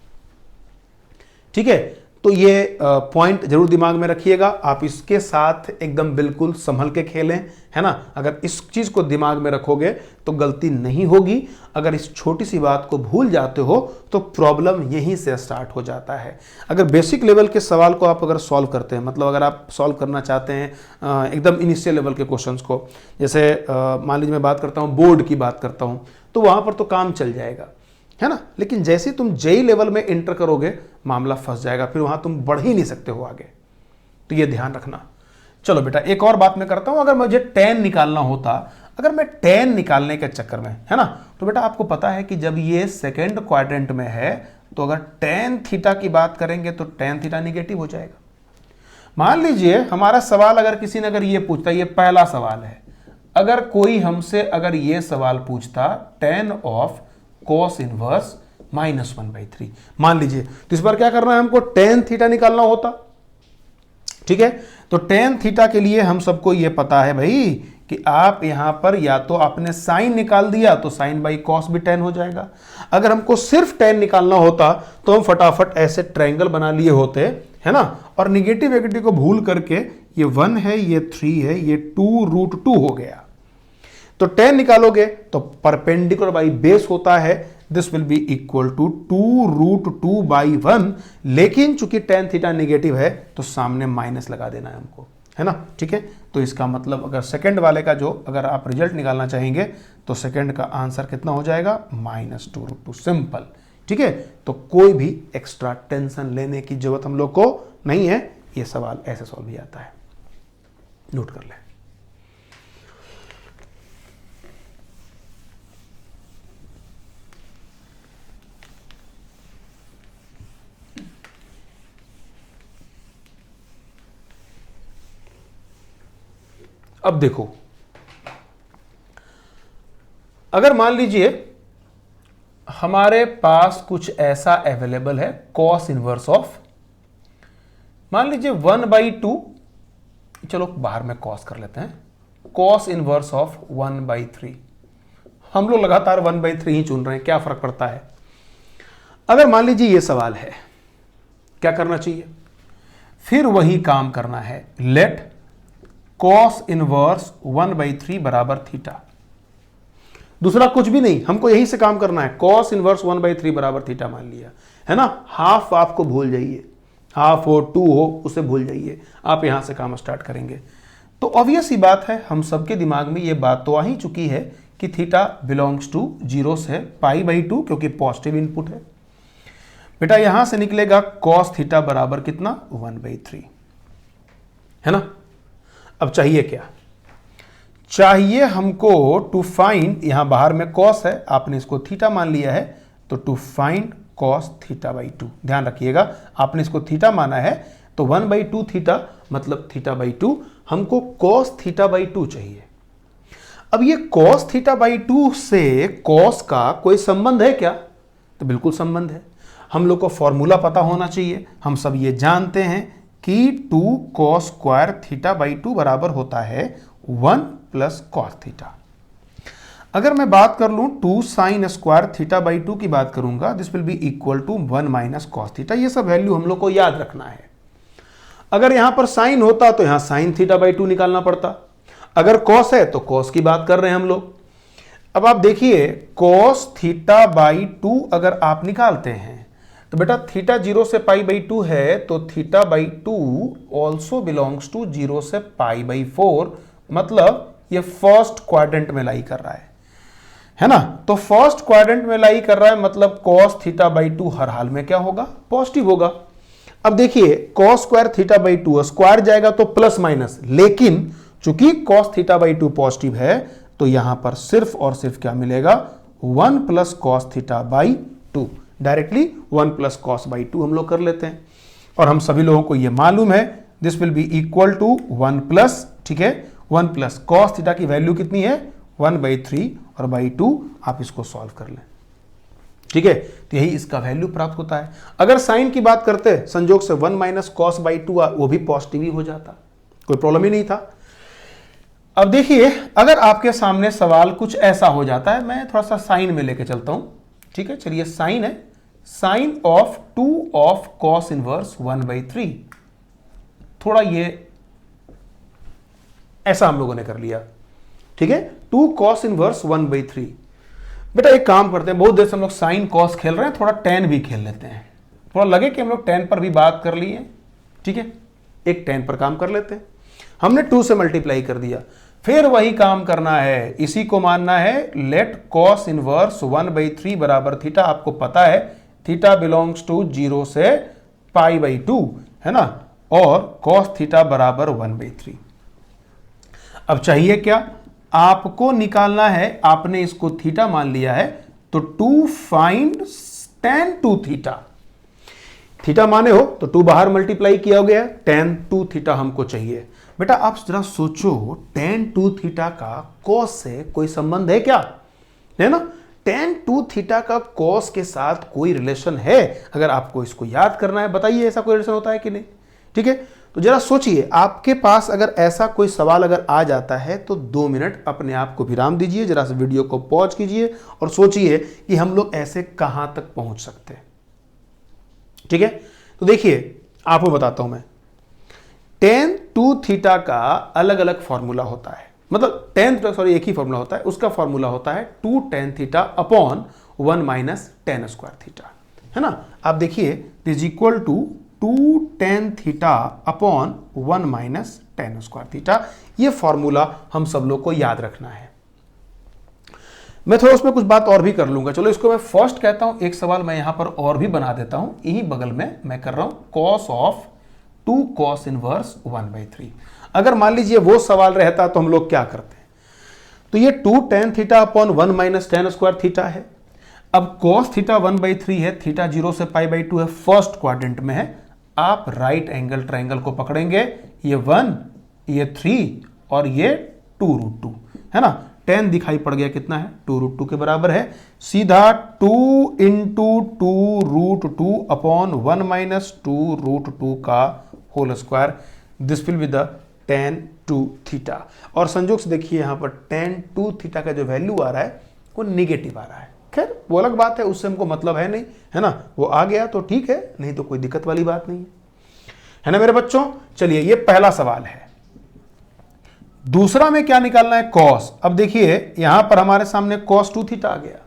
ठीक है, तो ये पॉइंट जरूर दिमाग में रखिएगा, आप इसके साथ एकदम बिल्कुल संभल के खेलें, है ना। अगर इस चीज को दिमाग में रखोगे तो गलती नहीं होगी। अगर इस छोटी सी बात को भूल जाते हो तो प्रॉब्लम यहीं से स्टार्ट हो जाता है। अगर बेसिक लेवल के सवाल को आप अगर सॉल्व करते हैं, मतलब अगर आप सॉल्व करना चाहते हैं एकदम इनिशियल लेवल के क्वेश्चंस को, जैसे मान लीजिए मैं बात करता हूँ, बोर्ड की बात करता हूँ, तो वहां पर तो काम चल जाएगा, है ना। लेकिन जैसे तुम जेई लेवल में एंटर करोगे मामला फंस जाएगा, फिर वहां तुम बढ़ ही नहीं सकते हो आगे, तो ये ध्यान रखना। चलो बेटा एक और बात मैं करता हूं, अगर मुझे tan निकालना होता, अगर मैं tan निकालने के चक्कर में, है ना, तो बेटा आपको पता है कि जब ये सेकेंड क्वाड्रेंट में है तो अगर tan थीटा की बात करेंगे तो tan थीटा निगेटिव हो जाएगा। मान लीजिए हमारा सवाल अगर किसी ने अगर ये पूछता, ये पहला सवाल है, अगर कोई हमसे अगर ये सवाल पूछता tan ऑफ cos इनवर्स -1/3 मान लीजिए, तो इस बार क्या करना है हमको, tan थीटा निकालना होता। ठीक है, तो tan थीटा के लिए हम सबको ये पता है भाई कि आप यहां पर या तो आपने साइन निकाल दिया तो साइन बाई कॉस भी tan हो जाएगा। अगर हमको सिर्फ tan निकालना होता तो हम फटाफट ऐसे ट्रायंगल बना लिए होते, है ना, और निगेटिव नेगेटिव को भूल करके ये 1 है, ये 3 है, ये 2√2 हो गया। तो tan निकालोगे तो परपेंडिकुलर बाई बेस होता है, this will be equal to 2√2/1, लेकिन चूंकि tan थीटा नेगेटिव है तो सामने माइनस लगा देना है हमको, है ना। ठीक है, तो इसका मतलब अगर सेकंड वाले का जो अगर आप रिजल्ट निकालना चाहेंगे तो सेकंड का आंसर कितना हो जाएगा, -2√2, सिंपल। ठीक है, तो कोई भी एक्स्ट्रा टेंशन लेने की जरूरत हम लोग को नहीं है, ये सवाल ऐसे सॉल्व भी आता है, नोट कर लें। अब देखो, अगर मान लीजिए हमारे पास कुछ ऐसा अवेलेबल है कॉस इनवर्स ऑफ, मान लीजिए 1/2, चलो बाहर में कॉस कर लेते हैं, कॉस इनवर्स ऑफ 1/3। हम लोग लगातार 1/3 ही चुन रहे हैं, क्या फर्क पड़ता है। अगर मान लीजिए ये सवाल है, क्या करना चाहिए, फिर वही काम करना है, लेट cos इनवर्स 1/3 बराबर थीटा। दूसरा कुछ भी नहीं, हमको यही से काम करना है, cos इनवर्स 1/3 बराबर थीटा मान लिया, है ना। हाफ आपको भूल जाइए, हाफ हो 2 हो उसे भूल जाइए, आप यहां से काम स्टार्ट करेंगे। तो ऑब्वियस ही बात है, हम सबके दिमाग में ये बात तो आ ही चुकी है कि थीटा बिलोंग्स टू 0 से π/2, क्योंकि पॉजिटिव इनपुट है। बेटा यहां से निकलेगा cos थीटा बराबर कितना, 1/3, है ना। अब चाहिए क्या, चाहिए हमको टू फाइंड, यहां बाहर में cos है, आपने इसको थीटा मान लिया है, तो टू फाइंड cos θ/2। ध्यान रखिएगा, आपने इसको थीटा माना है तो 1/2 थीटा मतलब θ/2, हमको cos θ/2 चाहिए। अब ये cos θ/2 से cos का कोई संबंध है क्या, तो बिल्कुल संबंध है। हम लोग को फॉर्मूला पता होना चाहिए, हम सब ये जानते हैं कि 2 cos स्क्वायर θ/2 बराबर होता है 1 + cos θ। अगर मैं बात कर लूं 2 sin स्क्वायर θ/2 की बात करूंगा, this will be equal to 1 - cos θ। ये सब वैल्यू हम लोग को याद रखना है। अगर यहां पर साइन होता तो यहां sin θ/2 निकालना पड़ता, अगर cos है तो cos की बात कर रहे हैं हम लोग। अब आप देखिए cos θ/2 अगर आप निकालते हैं तो बेटा थीटा 0 से π/2 है, तो θ/2 ऑल्सो बिलोंग्स टू 0 से π/4, मतलब ये फर्स्ट क्वाड्रेंट में लाई कर रहा है ना। तो फर्स्ट क्वाड्रेंट में लाई कर रहा है, मतलब cos θ/2 हर हाल में क्या होगा, पॉजिटिव होगा। अब देखिए cos स्क्वायर θ/2 स्क्वायर जाएगा तो प्लस माइनस, लेकिन चूंकि cos थीटा बाई 2 पॉजिटिव है तो यहां पर सिर्फ और सिर्फ क्या मिलेगा, 1 plus cos theta by 2। Directly 1 plus cos by 2 हम लोग कर लेते हैं, और हम सभी लोगों को यह मालूम है this will be equal to 1 plus, ठीक है, 1 प्लस कॉस थीटा की वैल्यू कितनी है 1/3 और बाई 2, आप इसको सॉल्व कर लें, ठीक है। तो यही इसका वैल्यू प्राप्त होता है। अगर साइन की बात करते संजोग से 1 माइनस कॉस बाई 2 वो भी पॉजिटिव ही हो जाता, कोई प्रॉब्लम ही नहीं था। अब देखिए अगर आपके सामने सवाल कुछ ऐसा हो जाता है, मैं थोड़ा सा साइन में लेके चलता हूं, ठीक है। चलिए साइन है, sine of 2 of cos inverse 1/3, थोड़ा ये ऐसा हम लोगों ने कर लिया, ठीक है। 2 कॉस इनवर्स 1/3। बेटा एक काम करते हैं, बहुत देर से हम लोग साइन कॉस खेल रहे हैं, थोड़ा टेन भी खेल लेते हैं, थोड़ा लगे कि हम लोग टेन पर भी बात कर लिए, ठीक है। एक टेन पर काम कर लेते हैं। हमने 2 से मल्टीप्लाई कर दिया, फिर वही काम करना है, इसी को मानना है, लेट कॉस इनवर्स 1/3 बराबर थीटा। आपको पता है थीटा बिलोंग्स टू 0 से π/2 है ना, और कॉस थीटा बराबर 1/3। अब चाहिए क्या, आपको निकालना है, आपने इसको थीटा मान लिया है, तो to find tan 2 theta. Theta माने हो तो 2 बाहर मल्टीप्लाई किया गया, tan 2 थीटा हमको चाहिए। बेटा आप जरा सोचो, tan 2 थीटा का cos से कोई संबंध है क्या, है ना। tan 2 थीटा का cos के साथ कोई रिलेशन है, अगर आपको इसको याद करना है बताइए ऐसा कोई रिलेशन होता है कि नहीं, ठीक है। तो जरा सोचिए, आपके पास अगर ऐसा कोई सवाल अगर आ जाता है तो 2 मिनट अपने आप को विराम दीजिए, जरा से वीडियो को पॉज कीजिए और सोचिए कि हम लोग ऐसे कहां तक पहुंच सकते हैं, ठीक है। तो देखिए आपको बताता हूं मैं, tan 2 थीटा का अलग अलग फॉर्मूला होता है, मतलब एक ही फॉर्मूला होता है, उसका फॉर्मूला होता है 2 tan theta upon 1 minus tan square theta, है ना। आप देखिए this equal to 2 tan theta upon 1 minus tan square theta. ये फॉर्मूला हम सब लोग को याद रखना है। मैं थोड़ा उसमें कुछ बात और भी कर लूंगा, चलो इसको मैं फर्स्ट कहता हूं। एक सवाल मैं यहां पर और भी बना देता हूं, यही बगल में मैं कर रहा हूं cos ऑफ 2 cos इनवर्स 1/3। अगर मान लीजिए वो सवाल रहता तो हम लोग क्या करते हैं, तो ये 2 tan theta upon 1 minus tan square theta है। अब cos थीटा 1/3 है, थीटा 0 से π/2 है, फर्स्ट क्वाड्रेंट में है। आप राइट एंगल ट्रायंगल को पकड़ेंगे, ये 1, ये 3 और ये 2√2 है ना। tan दिखाई पड़ गया कितना है, 2√2 के बराबर है। सीधा 2 इंटू 2√2 अपॉन 1 माइनस 2√2 का whole square, this will be the tan 2 theta. और संयोग से देखिए यहां पर tan 2 थीटा का जो वैल्यू आ रहा है वो निगेटिव आ रहा है। खैर वो अलग बात है, उससे हमको मतलब है नहीं, है ना। वो आ गया तो ठीक है, नहीं तो कोई दिक्कत वाली बात नहीं है ना मेरे बच्चों। चलिए ये पहला सवाल है। दूसरा में क्या निकालना है, cos। अब देखिए यहां पर हमारे सामने cos 2 थीटा आ गया।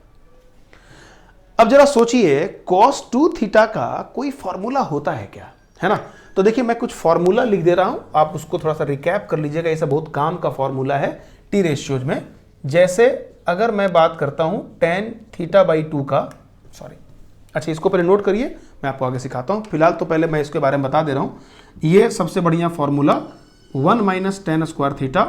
अब जरा सोचिए cos 2 थीटा का कोई फॉर्मूला होता है क्या, है ना। तो देखिए मैं कुछ फॉर्मूला लिख दे रहा हूं, आप उसको थोड़ा सा रिकैप कर लीजिएगा। ऐसा बहुत काम का फॉर्मूला है टी रेशियोज में। जैसे अगर मैं बात करता हूं tan थीटा बाई 2 का, सॉरी, अच्छा इसको पहले नोट करिए, मैं आपको आगे सिखाता हूं। फिलहाल तो पहले मैं इसके बारे में बता दे रहा हूं। ये सबसे बढ़िया formula 1 minus tan square theta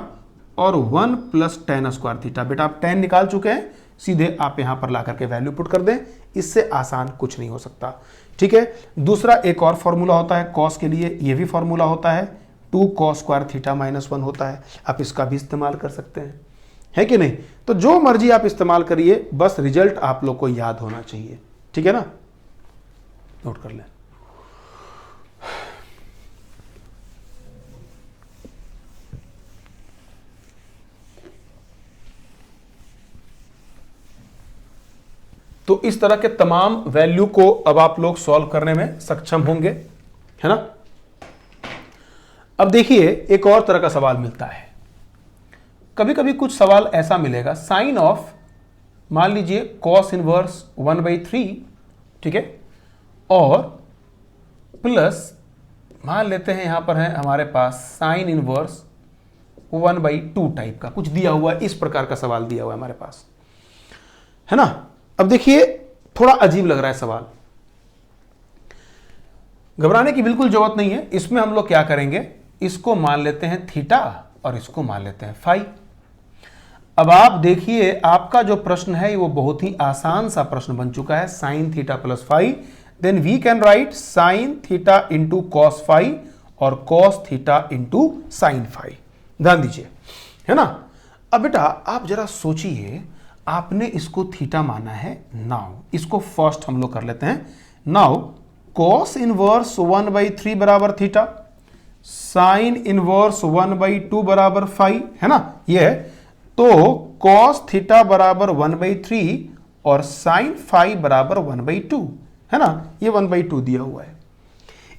और 1 प्लस tan स्क्वायर थीटा। बेटा आप tan निकाल चुके हैं, सीधे आप यहां पर ला करके वैल्यू पुट कर दें, इससे आसान कुछ नहीं हो सकता, ठीक है। दूसरा एक और फॉर्मूला होता है cos के लिए, ये भी फॉर्मूला होता है 2 cos स्क्वायर थीटा माइनस 1 होता है। आप इसका भी इस्तेमाल कर सकते हैं, है कि नहीं। तो जो मर्जी आप इस्तेमाल करिए, बस रिजल्ट आप लोग को याद होना चाहिए, ठीक है ना। नोट कर लें। तो इस तरह के तमाम वैल्यू को अब आप लोग सॉल्व करने में सक्षम होंगे, है ना। अब देखिए एक और तरह का सवाल मिलता है, कभी कभी कुछ सवाल ऐसा मिलेगा, साइन ऑफ मान लीजिए cos इनवर्स 1/3, ठीक है, और प्लस मान लेते हैं यहां पर है हमारे पास साइन इनवर्स 1/2 टाइप का कुछ दिया हुआ है, इस प्रकार का सवाल दिया हुआ है हमारे पास, है ना। अब देखिए थोड़ा अजीब लग रहा है सवाल, घबराने की बिल्कुल जरूरत नहीं है। इसमें हम लोग क्या करेंगे, इसको मान लेते हैं थीटा और इसको मान लेते हैं फाई। अब आप देखिए आपका जो प्रश्न है वो बहुत ही आसान सा प्रश्न बन चुका है, sine theta plus phi, then we can write sine theta into cos phi और cos theta into sine phi. ध्यान दीजिए, है ना। अब बेटा आप जरा सोचिए, आपने इसको थीटा माना है, नाउ इसको फर्स्ट हम लोग कर लेते हैं। नाउ कॉस इनवर्स 1/3 बराबर थीटा, साइन इनवर्स 1/2 बराबर फाई, है ना। ये है तो कॉस थीटा बराबर 1/3 और साइन फाई बराबर 1/2, है ना। ये 1/2 दिया हुआ है।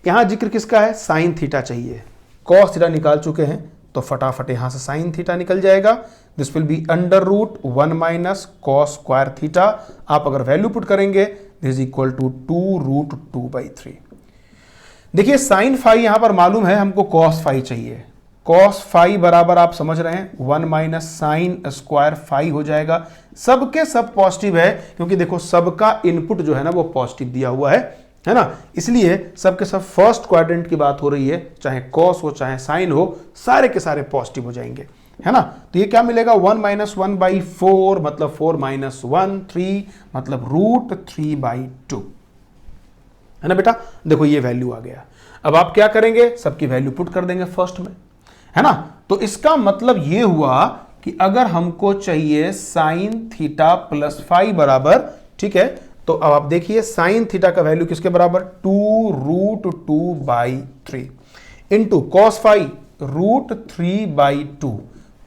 यहां जिक्र किसका है, साइन थीटा चाहिए। कॉस थीटा निकाल चुके हैं तो फटाफट यहां से साइन थीटा निकल जाएगा। This will B √1 minus cos square theta. आप अगर वैल्यू पुट करेंगे दिस इज इक्वल टू 2√2/3। देखिए साइन फाई यहां पर मालूम है, हमको कॉस फाई चाहिए। कॉस फाई बराबर आप समझ रहे हैं 1 माइनस साइन स्क्वायर फाई हो जाएगा। सबके सब पॉजिटिव है क्योंकि देखो सबका इनपुट जो है ना वो पॉजिटिव दिया हुआ है ना। इसलिए सबके सब फर्स्ट क्वाड्रेंट की बात हो रही है, चाहे कॉस हो चाहे साइन हो, सारे के सारे पॉजिटिव हो जाएंगे, है ना। तो ये क्या मिलेगा, 1 माइनस 1/4 मतलब 4 माइनस 1 3 मतलब √3/2, है ना बेटा। देखो ये वैल्यू आ गया। अब आप क्या करेंगे, सबकी वैल्यू पुट कर देंगे फर्स्ट में, है ना। तो इसका मतलब ये हुआ कि अगर हमको चाहिए साइन थीटा प्लस फाई बराबर, ठीक है, तो अब आप देखिए साइन थीटा का वैल्यू किसके बराबर, 2√2/3 into cos phi √3/2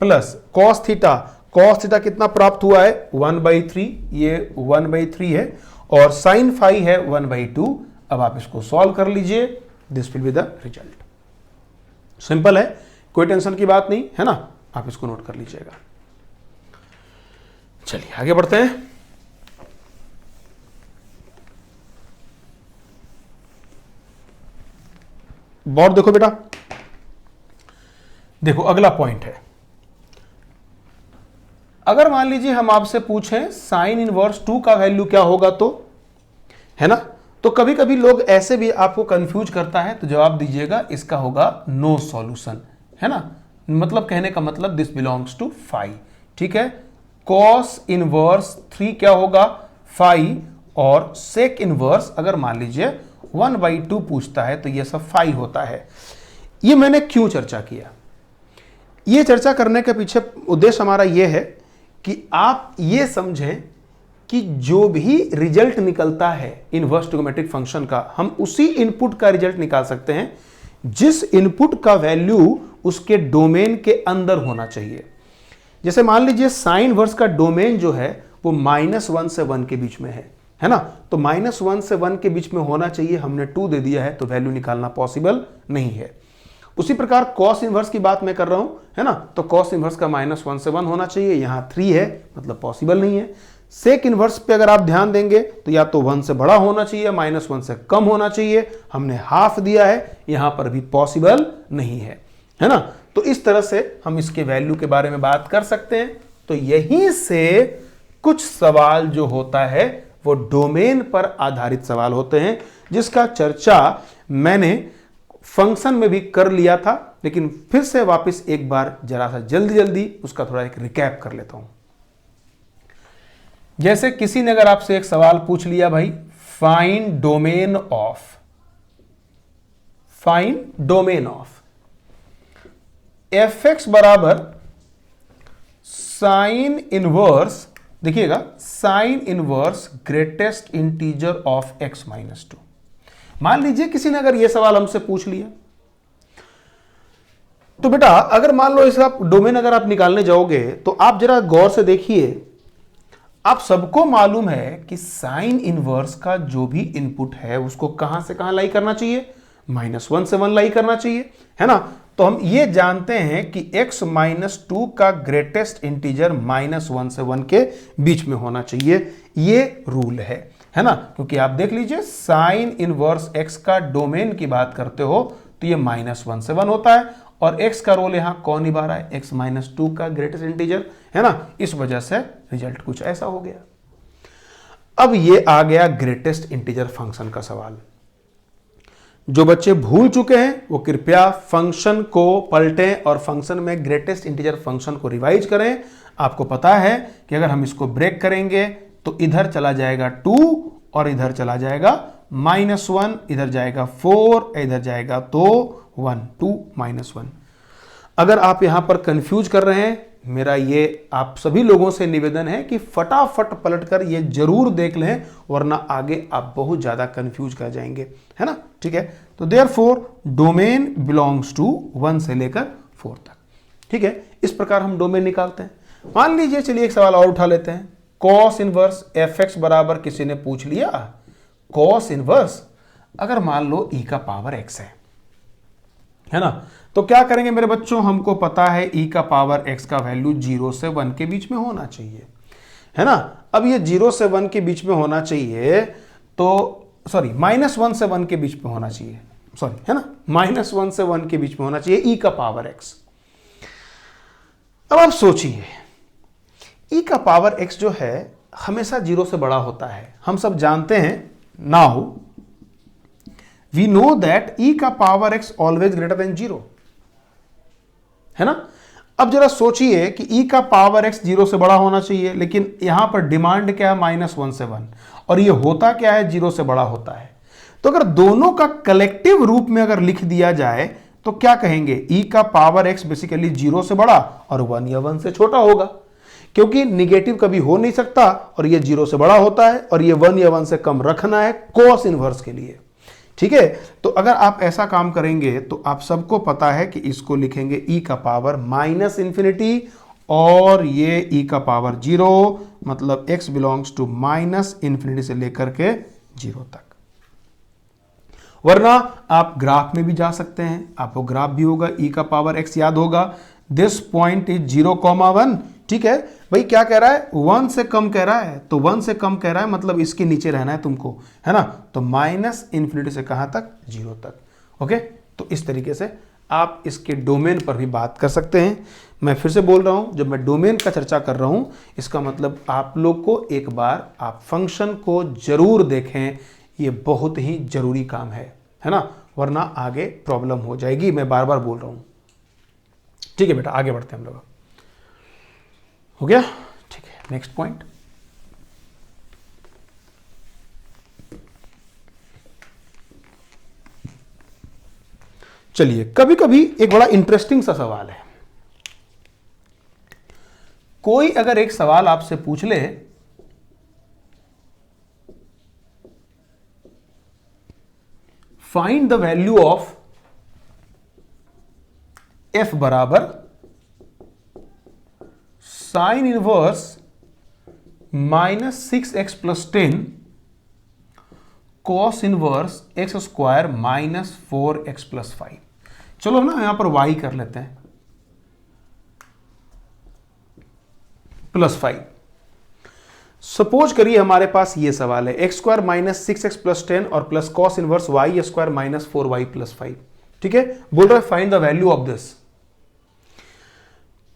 plus cos theta कितना प्राप्त हुआ है 1/3, ये 1/3 है, और साइन फाई है 1/2। अब आप इसको सॉल्व कर लीजिए, this will be the result. Simple है, कोई टेंशन की बात नहीं, है ना। आप इसको नोट कर लीजिएगा। चलिए आगे बढ़ते हैं। बोर्ड देखो बेटा, देखो अगला पॉइंट है। अगर मान लीजिए हम आपसे पूछें साइन इनवर्स 2 का वैल्यू क्या होगा, तो है ना। तो कभी कभी लोग ऐसे भी आपको कंफ्यूज करता है, तो जवाब दीजिएगा इसका होगा नो सॉल्यूशन, है ना। मतलब कहने का मतलब दिस बिलोंग्स टू फाई, ठीक है। कॉस इनवर्स 3 क्या होगा, फाई, और सेक इनवर्स अगर मान लीजिए 1/2 पूछता है तो ये सब फाई होता है। ये मैंने क्यों चर्चा किया, ये चर्चा करने के पीछे उद्देश्य हमारा ये है कि आप ये समझें कि जो भी रिजल्ट निकलता है इनवर्स ट्रिगोनोमेट्रिक फंक्शन का, हम उसी इनपुट का रिजल्ट निकाल सकते हैं जिस इनपुट का वैल्यू उसके डोमेन के अंदर होना चाहिए। जैसे मान लीजिए साइन वर्स का डोमेन जो है वो -1 से 1 के बीच में है ना। तो -1 से 1 के बीच में होना चाहिए, हमने 2 दे दिया है तो वैल्यू निकालना पॉसिबल नहीं है। उसी प्रकार कॉस इनवर्स की बात मैं कर रहा हूं, है ना। तो कॉस इनवर्स का -1 से 1 होना चाहिए, यहां 3 है मतलब पॉसिबल नहीं है। सेक इनवर्स पे अगर आप ध्यान देंगे तो या तो 1 से बड़ा होना चाहिए, -1 से कम होना चाहिए, हमने हाफ दिया है, यहां पर भी पॉसिबल नहीं है ना। तो इस तरह से हम इसके वैल्यू के बारे में बात कर सकते हैं। तो यहीं से कुछ सवाल जो होता है वो डोमेन पर आधारित सवाल होते हैं, जिसका चर्चा मैंने फंक्शन में भी कर लिया था, लेकिन फिर से वापस एक बार जरा सा जल्दी उसका थोड़ा एक रिकैप कर लेता हूं। जैसे किसी ने अगर आपसे एक सवाल पूछ लिया, भाई फाइंड डोमेन ऑफ fx बराबर साइन इनवर्स, देखिएगा sine inverse greatest integer of x -2। मान लीजिए किसी ने अगर यह सवाल हमसे पूछ लिया, तो बेटा अगर मान लो इसका डोमेन अगर आप निकालने जाओगे तो आप जरा गौर से देखिए, आप सबको मालूम है कि साइन इनवर्स का जो भी इनपुट है उसको कहां से कहां लाई करना चाहिए, -1 से 1 लाई करना चाहिए, है ना। तो हम ये जानते हैं कि x -2 का ग्रेटेस्ट इंटीजर -1 से 1 के बीच में होना चाहिए, ये रूल है ना। क्योंकि आप देख लीजिए साइन इनवर्स x का डोमेन की बात करते हो तो ये -1 से 1 होता है, और x का रोल यहां कौन निभा रहा है, x -2 का ग्रेटेस्ट इंटीजर, है ना। इस वजह से रिजल्ट कुछ ऐसा हो गया। अब ये आ गया ग्रेटेस्ट इंटीजर फंक्शन का सवाल। जो बच्चे भूल चुके हैं वो कृपया फंक्शन को पलटें और फंक्शन में ग्रेटेस्ट इंटीजर फंक्शन को रिवाइज करें। आपको पता है कि अगर हम इसको ब्रेक करेंगे तो इधर चला जाएगा 2 और इधर चला जाएगा -1, इधर जाएगा 4, इधर जाएगा तो 1, 2 -1। अगर आप यहां पर कंफ्यूज कर रहे हैं, मेरा ये आप सभी लोगों से निवेदन है कि फटाफट पलटकर ये जरूर देख लें, वरना आगे आप बहुत ज्यादा कंफ्यूज कर जाएंगे, है ना। ठीक है, तो देयरफॉर डोमेन बिलोंग्स टू 1 से लेकर 4 तक। ठीक है, इस प्रकार हम डोमेन निकालते हैं। मान लीजिए, चलिए एक सवाल और उठा लेते हैं। कॉस इनवर्स fx बराबर किसी ने पूछ लिया, कॉस इनवर्स अगर मान लो e का पावर x है ना, तो क्या करेंगे मेरे बच्चों, हमको पता है e का पावर x का वैल्यू 0 से 1 के बीच में होना चाहिए, है ना। अब ये 0 से 1 के बीच में होना चाहिए, तो सॉरी -1 से 1 के बीच में होना चाहिए, सॉरी, है ना, -1 से 1 के बीच में होना चाहिए e का पावर x। अब आप सोचिए, e का पावर x जो है हमेशा 0 से बड़ा होता है, हम सब जानते हैं। Now we know that e का power x always greater than 0, है ना। अब जरा सोचिए कि e का पावर x 0 से बड़ा होना चाहिए, लेकिन यहां पर डिमांड क्या है, -1 से 1, और ये होता क्या है, 0 से बड़ा होता है। तो अगर दोनों का कलेक्टिव रूप में अगर लिख दिया जाए तो क्या कहेंगे, e का पावर x बेसिकली 0 से बड़ा और 1 या 1 से छोटा होगा, क्योंकि निगेटिव कभी हो नहीं सकता और ये 0 से बड़ा होता है, और ये 1 या 1 से कम रखना है कॉस इनवर्स के लिए। ठीक है, तो अगर आप ऐसा काम करेंगे तो आप सबको पता है कि इसको लिखेंगे e का पावर -∞, और ये e का पावर 0, मतलब x बिलोंग्स टू -∞ से लेकर के 0 तक। वरना आप ग्राफ में भी जा सकते हैं, आपको ग्राफ भी होगा, e का पावर x याद होगा, दिस पॉइंट इज 0,1। ठीक है भाई, क्या कह रहा है, 1 से कम कह रहा है, तो 1 से कम कह रहा है मतलब इसके नीचे रहना है तुमको, है ना। तो -∞ से कहां तक, 0 तक। ओके, तो इस तरीके से आप इसके डोमेन पर भी बात कर सकते हैं। मैं फिर से बोल रहा हूं, जब मैं डोमेन का चर्चा कर रहा हूं, इसका मतलब आप लोग को एक बार आप फंक्शन को जरूर देखें, ये बहुत ही जरूरी काम है ना, वरना आगे प्रॉब्लम हो जाएगी। मैं बार बार बोल रहा हूं। ठीक है बेटा, आगे बढ़ते हैं हम लोग। हो गया, ठीक है, नेक्स्ट पॉइंट। चलिए, कभी कभी एक बड़ा इंटरेस्टिंग सा सवाल है। कोई अगर एक सवाल आपसे पूछ ले, find the value of f बराबर sine inverse -6x + 10 cos inverse x² -4x + 5। चलो ना यहां पर y कर लेते हैं, +5। सपोज करिए हमारे पास ये सवाल है, x² -6x + 10 और plus cos inverse y² -4y + 5। ठीक है, बोल रहा है find the value of this.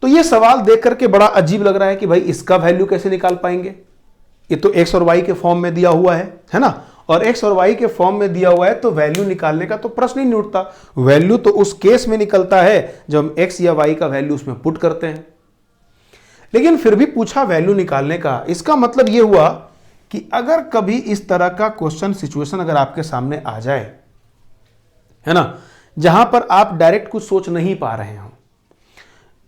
तो ये सवाल देख करके बड़ा अजीब लग रहा है कि भाई इसका वैल्यू कैसे निकाल पाएंगे, ये तो x और y के फॉर्म में दिया हुआ है ना, और x और y के फॉर्म में दिया हुआ है तो वैल्यू निकालने का तो प्रश्न ही नहीं उठता। वैल्यू तो उस केस में निकलता है जब हम x या y का वैल्यू उसमें पुट करते हैं, लेकिन फिर भी पूछा वैल्यू निकालने का। इसका मतलब यह हुआ कि अगर कभी इस तरह का क्वेश्चन सिचुएशन अगर आपके सामने आ जाए, है ना, जहां पर आप डायरेक्ट कुछ सोच नहीं पा रहे हो,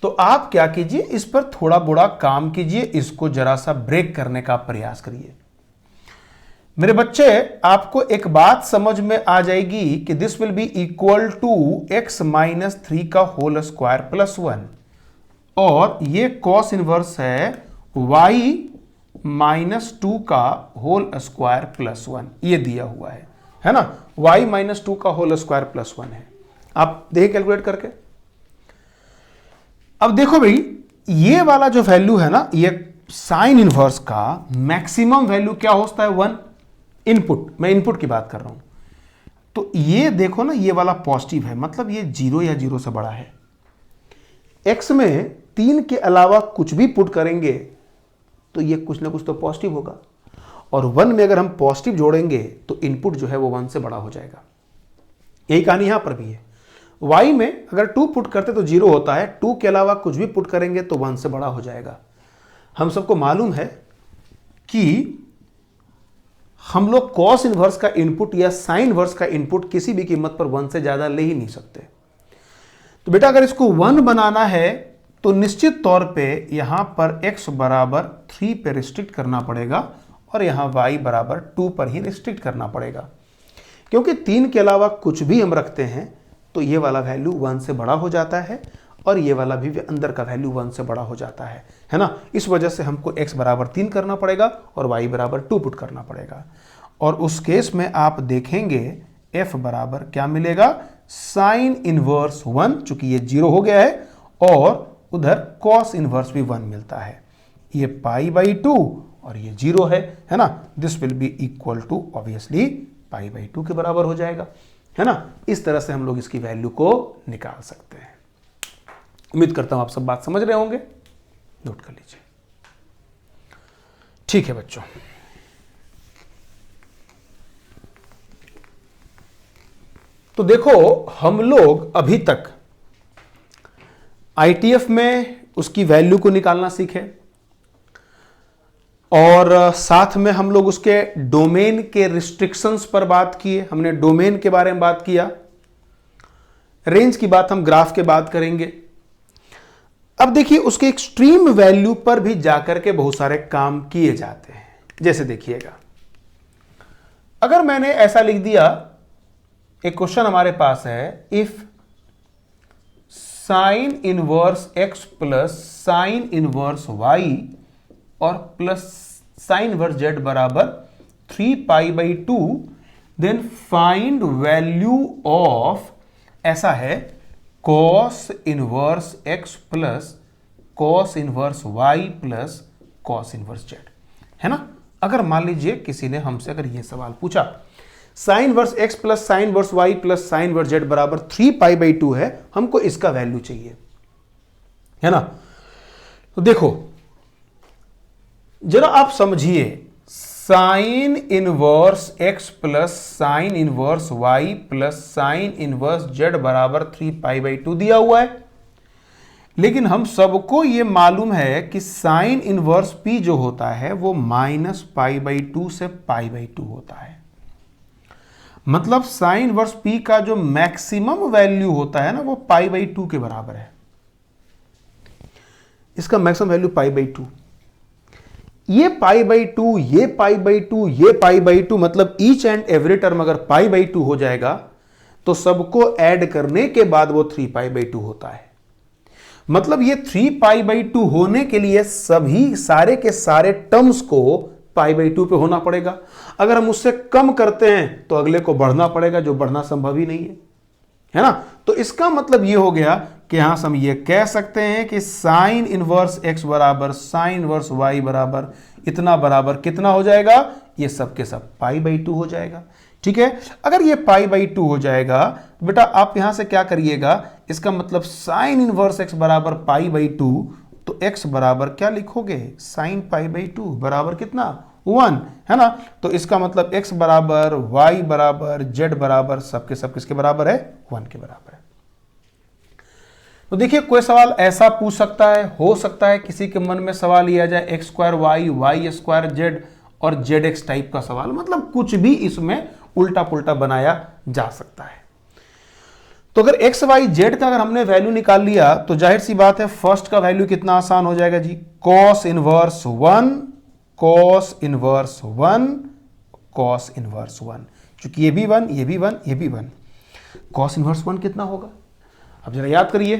तो आप क्या कीजिए, इस पर थोड़ा बड़ा काम कीजिए, इसको जरा सा ब्रेक करने का प्रयास करिए। मेरे बच्चे, आपको एक बात समझ में आ जाएगी कि this will be equal to x - 3 का होल स्क्वायर प्लस 1, और ये कॉस इनवर्स है y - 2 का होल स्क्वायर प्लस 1, ये दिया हुआ है ना, y - 2 का होल स्क्वायर प्लस 1 है। आप देखिए कैलकुलेट करके। अब देखो भाई, ये वाला जो वैल्यू है ना, ये साइन इनवर्स का मैक्सिमम वैल्यू क्या होता है, 1। इनपुट, मैं इनपुट की बात कर रहा हूं, तो ये देखो ना, ये वाला पॉजिटिव है, मतलब ये 0 या 0 से बड़ा है। x में 3 के अलावा कुछ भी पुट करेंगे तो ये कुछ ना कुछ तो पॉजिटिव होगा, और 1 में अगर हम पॉजिटिव जोड़ेंगे तो इनपुट जो है वो 1 से बड़ा हो जाएगा। यही कहानी यहां पर भी है। y में अगर 2 पुट करते तो 0 होता है, 2 के अलावा कुछ भी पुट करेंगे तो 1 से बड़ा हो जाएगा। हम सबको मालूम है कि हम लोग कॉस इनवर्स का इनपुट या साइन इनवर्स का इनपुट किसी भी कीमत पर 1 से ज्यादा ले ही नहीं सकते। तो बेटा अगर इसको 1 बनाना है तो निश्चित तौर पे यहां पर x बराबर 3 पे रिस्ट्रिक्ट करना पड़ेगा और यहां y बराबर 2 पर ही रिस्ट्रिक्ट करना पड़ेगा, क्योंकि 3 के अलावा कुछ भी हम रखते हैं तो ये वाला वैल्यू 1 से बड़ा हो जाता है और ये वाला भी अंदर का वैल्यू 1 से बड़ा हो जाता है ना। इस वजह से हमको x बराबर 3 करना पड़ेगा और y बराबर 2 पुट करना पड़ेगा। और उस केस में आप देखेंगे f बराबर क्या मिलेगा, साइन इनवर्स 1, चूंकि ये 0 हो गया है, और उधर कॉस इनवर्स भी 1 मिलता है। ये पाई बाई 2 और ये 0 है ना। This will be equal to obviously pi by 2 के बराबर हो जाएगा, है ना। इस तरह से हम लोग इसकी वैल्यू को निकाल सकते हैं। उम्मीद करता हूं आप सब बात समझ रहे होंगे, नोट कर लीजिए। ठीक है बच्चों, तो देखो हम लोग अभी तक आईटीएफ में उसकी वैल्यू को निकालना सीखे और साथ में हम लोग उसके डोमेन के रिस्ट्रिक्शंस पर बात किए। हमने डोमेन के बारे में बात किया, रेंज की बात हम ग्राफ के बाद करेंगे। अब देखिए उसके एक्सट्रीम वैल्यू पर भी जाकर के बहुत सारे काम किए जाते हैं। जैसे देखिएगा, अगर मैंने ऐसा लिख दिया, एक क्वेश्चन हमारे पास है, if sine inverse x plus sine inverse y और प्लस साइन इनवर्स z बराबर 3 pi by 2, then find value of, ऐसा है, cos inverse x plus cos inverse y plus cos inverse z, है ना। अगर मान लीजिए किसी ने हमसे अगर यह सवाल पूछा, sine verse x plus sine verse y plus sine verse z बराबर 3 पाई बाई 2 है, हमको इसका वैल्यू चाहिए, है ना। तो देखो जरा आप समझिए, sign inverse x plus sine inverse y plus sine inverse z बराबर 3 पाई बाई 2 दिया हुआ है, लेकिन हम सबको यह मालूम है कि साइन इनवर्स p जो होता है वो माइनस पाई बाई 2 से पाई बाई 2 होता है। मतलब साइन इनवर्स p का जो मैक्सिमम वैल्यू होता है ना, वो पाई बाई 2 के बराबर है। इसका मैक्सिमम वैल्यू पाई बाई 2, ये पाई बाई 2, ये पाई बाई 2, ये पाई बाई 2, मतलब ईच एंड एवरी टर्म अगर पाई बाई 2 हो जाएगा तो सबको ऐड करने के बाद वो 3 पाई बाई 2 होता है। मतलब ये 3 पाई बाई 2 होने के लिए सभी सारे के सारे टर्म्स को पाई बाई 2 पे होना पड़ेगा। अगर हम उससे कम करते हैं तो अगले को बढ़ना पड़ेगा, जो बढ़ना संभव ही नहीं है ना। तो इसका मतलब ये हो गया कि यहां से हम ये कह सकते हैं कि साइन इनवर्स x बराबर साइन इनवर्स y बराबर इतना बराबर कितना हो जाएगा, ये सब के सब पाई बाई 2 हो जाएगा। ठीक है, अगर ये पाई बाई 2 हो जाएगा तो बेटा आप यहां से क्या करिएगा, इसका मतलब साइन इनवर्स x बराबर पाई बाई 2, तो x बराबर क्या लिखोगे, साइन पाई बाई 2 बराबर कितना, 1, है ना। तो इसका मतलब x बराबर y बराबर z बराबर सबके सब किसके बराबर है, 1 के बराबर है। तो देखिए कोई सवाल ऐसा पूछ सकता है, हो सकता है किसी के मन में सवाल लिया जाए x square y, y square z और जेड एक्स टाइप का सवाल, मतलब कुछ भी इसमें उल्टा पुल्टा बनाया जा सकता है। तो अगर एक्स वाई जेड का अगर हमने वैल्यू निकाल लिया तो जाहिर सी बात है फर्स्ट का वैल्यू कितना आसान हो जाएगा जी, cos inverse 1, cos inverse 1, cos inverse 1, क्योंकि ये भी 1, ये भी 1, ये भी 1, कॉस इनवर्स 1 कितना होगा, अब जरा याद करिए,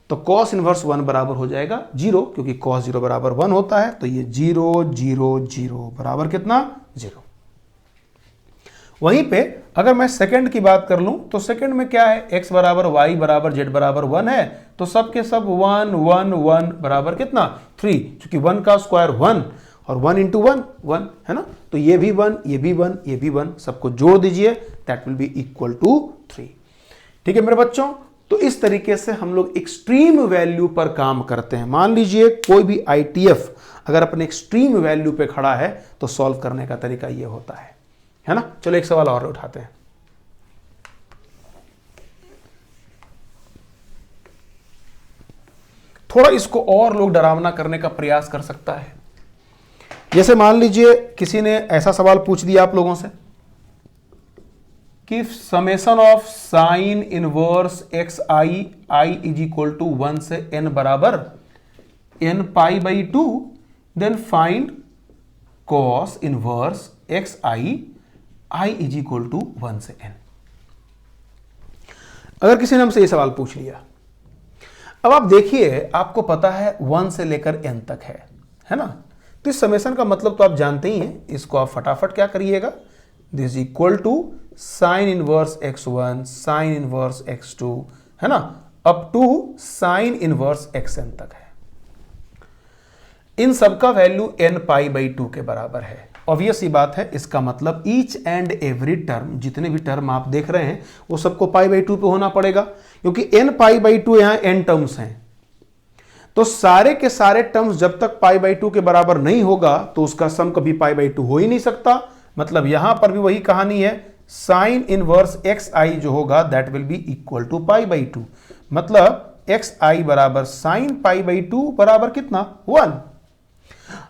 तो कॉस इनवर्स 1 बराबर हो जाएगा 0, क्योंकि कॉस 0 बराबर 1 होता है, तो ये 0 0 0 बराबर कितना, 0। वहीं पे अगर मैं सेकंड की बात कर लूं तो सेकंड में क्या है, x बराबर y बराबर z बराबर 1 है, तो सब के सब 1 1 1 बराबर कितना, 3, क्योंकि 1 का स्क्वायर 1 और 1 इंटू 1 1, है ना। तो ये भी 1, ये भी 1, ये भी 1, सबको जोड़ दीजिए, that will be equal to 3। ठीक है मेरे बच्चों, तो इस तरीके से हम लोग एक्सट्रीम वैल्यू पर काम करते हैं। मान लीजिए कोई भी आईटीएफ अगर अपने एक्सट्रीम वैल्यू पे खड़ा है तो सॉल्व करने का तरीका ये होता है ना। चलो एक सवाल और उठाते हैं। थोड़ा इसको और लोग डरावना करने का प्रयास कर सकता है। जैसे मान लीजिए किसी ने ऐसा सवाल पूछ दिया आप लोगों से कि summation of sine inverse x i is equal to 1 से n बराबर n pi by 2, then find cos inverse x i is equal to 1 से n। अगर किसी ने हमसे ये सवाल पूछ लिया, अब आप देखिए आपको पता है 1 से लेकर n तक है ना। तो इस समेशन का मतलब तो आप जानते ही हैं, इसको आप फटाफट क्या करिएगा, this equal to sine inverse x1 sine inverse x2 है ना, up to sine inverse xn तक है। इन सबका वैल्यू n पाई बाई 2 के बराबर है। ऑब्वियस ही बात है, इसका मतलब ईच एंड एवरी टर्म, जितने भी टर्म आप देख रहे हैं वो सबको पाई बाई 2 पे होना पड़ेगा, क्योंकि n पाई बाई 2 यहां n टर्म्स हैं। तो सारे के सारे टर्म्स जब तक पाई बाई 2 के बराबर नहीं होगा तो उसका सम कभी पाई बाई 2 हो ही नहीं सकता। मतलब यहां पर भी वही कहानी है, साइन इनवर्स एक्स आई जो होगा that will be equal to pi by 2। मतलब एक्स आई बराबर साइन पाई बाई 2 बराबर कितना, 1।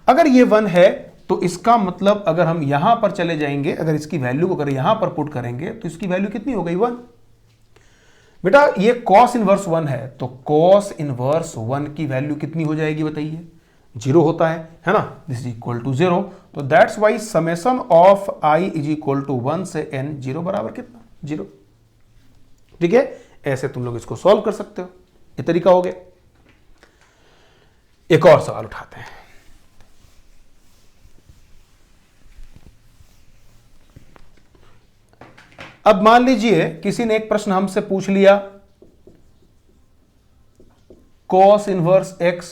अगर ये 1 है तो इसका मतलब अगर हम यहां पर चले जाएंगे, अगर इसकी वैल्यू को अगर यहां पर पुट करेंगे तो इसकी वैल्यू कितनी हो गई, 1। बेटा ये कॉस इनवर्स 1 है, तो कॉस इनवर्स 1 की वैल्यू कितनी हो जाएगी बताइए, 0 होता है ना, दिस इज इक्वल टू 0। तो that's why summation of i is equal to 1 से n 0 बराबर कितना, 0। ठीक है, ऐसे तुम लोग इसको सॉल्व कर सकते हो, ये तरीका हो गया। एक और सवाल उठाते हैं। अब मान लीजिए किसी ने एक प्रश्न हमसे पूछ लिया, cos inverse x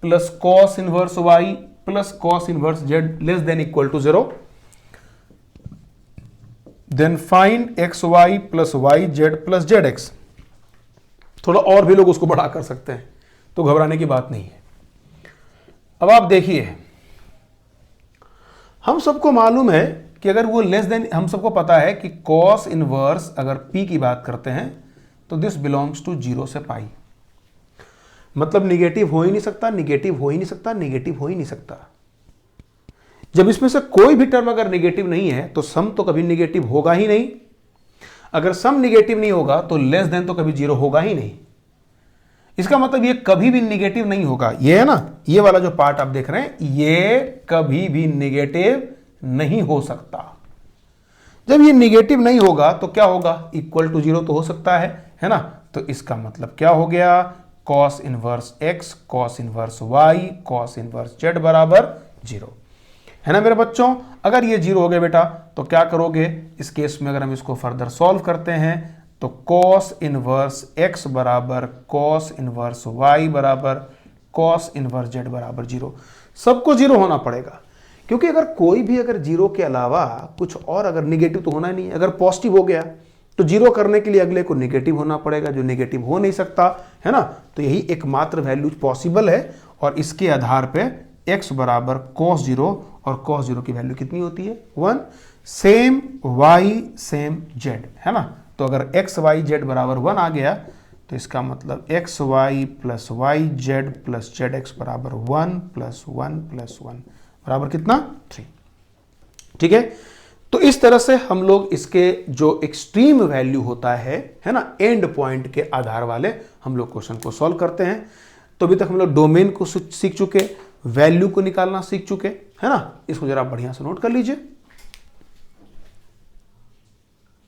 plus cos inverse y plus cos inverse z less than equal to 0, then find x y plus y z plus z x. थोड़ा और भी लोग उसको बढ़ा कर सकते हैं, तो घबराने की बात नहीं है। अब आप देखिए, हम सबको मालूम है कि अगर वो लेस देन, हम सबको पता है कि कॉस इनवर्स अगर p की बात करते हैं तो दिस बिलोंग्स टू 0 से पाई। मतलब निगेटिव हो ही नहीं सकता, निगेटिव हो ही नहीं सकता, निगेटिव हो ही नहीं सकता। जब इसमें से कोई भी टर्म अगर निगेटिव नहीं है तो सम तो कभी निगेटिव होगा ही नहीं। अगर सम निगेटिव नहीं होगा तो लेस देन तो कभी 0 होगा ही नहीं। इसका मतलब ये कभी भी निगेटिव नहीं होगा। ये है ना, ये वाला जो पार्ट आप देख रहे हैं, ये कभी भी निगेटिव नहीं हो सकता। जब ये निगेटिव नहीं होगा तो क्या होगा, इक्वल टू 0 तो हो सकता है ना। तो इसका मतलब क्या हो गया, cos inverse x cos inverse y cos inverse z बराबर 0, है ना मेरे बच्चों। अगर ये 0 हो गए बेटा तो क्या करोगे, इस केस में अगर हम इसको फर्दर सॉल्व करते हैं तो कॉस इनवर्स x बराबर कॉस इनवर्स y बराबर कॉस इनवर्स z बराबर 0। सबको 0 होना पड़ेगा, क्योंकि अगर कोई भी अगर 0 के अलावा कुछ और अगर निगेटिव तो होना नहीं है। अगर पॉजिटिव हो गया तो 0 करने के लिए अगले को निगेटिव होना पड़ेगा, जो निगेटिव हो नहीं सकता, है ना। तो यही एकमात्र वैल्यू पॉसिबल है, और इसके आधार पे x बराबर cos 0 और cos 0 की वैल्यू कितनी होती है, 1। सेम y सेम z, है ना। तो अगर x y z बराबर 1 आ गया तो इसका मतलब x y plus y z plus z x बराबर 1 प्लस 1 प्लस 1 बराबर कितना, 3। ठीक है, तो इस तरह से हम लोग इसके जो एक्सट्रीम वैल्यू होता है ना, एंड पॉइंट के आधार वाले हम लोग क्वेश्चन को सॉल्व करते हैं। तो अभी तक हम लोग डोमेन को सीख चुके, वैल्यू को निकालना सीख चुके, है ना। इसको जरा बढ़िया से नोट कर लीजिए।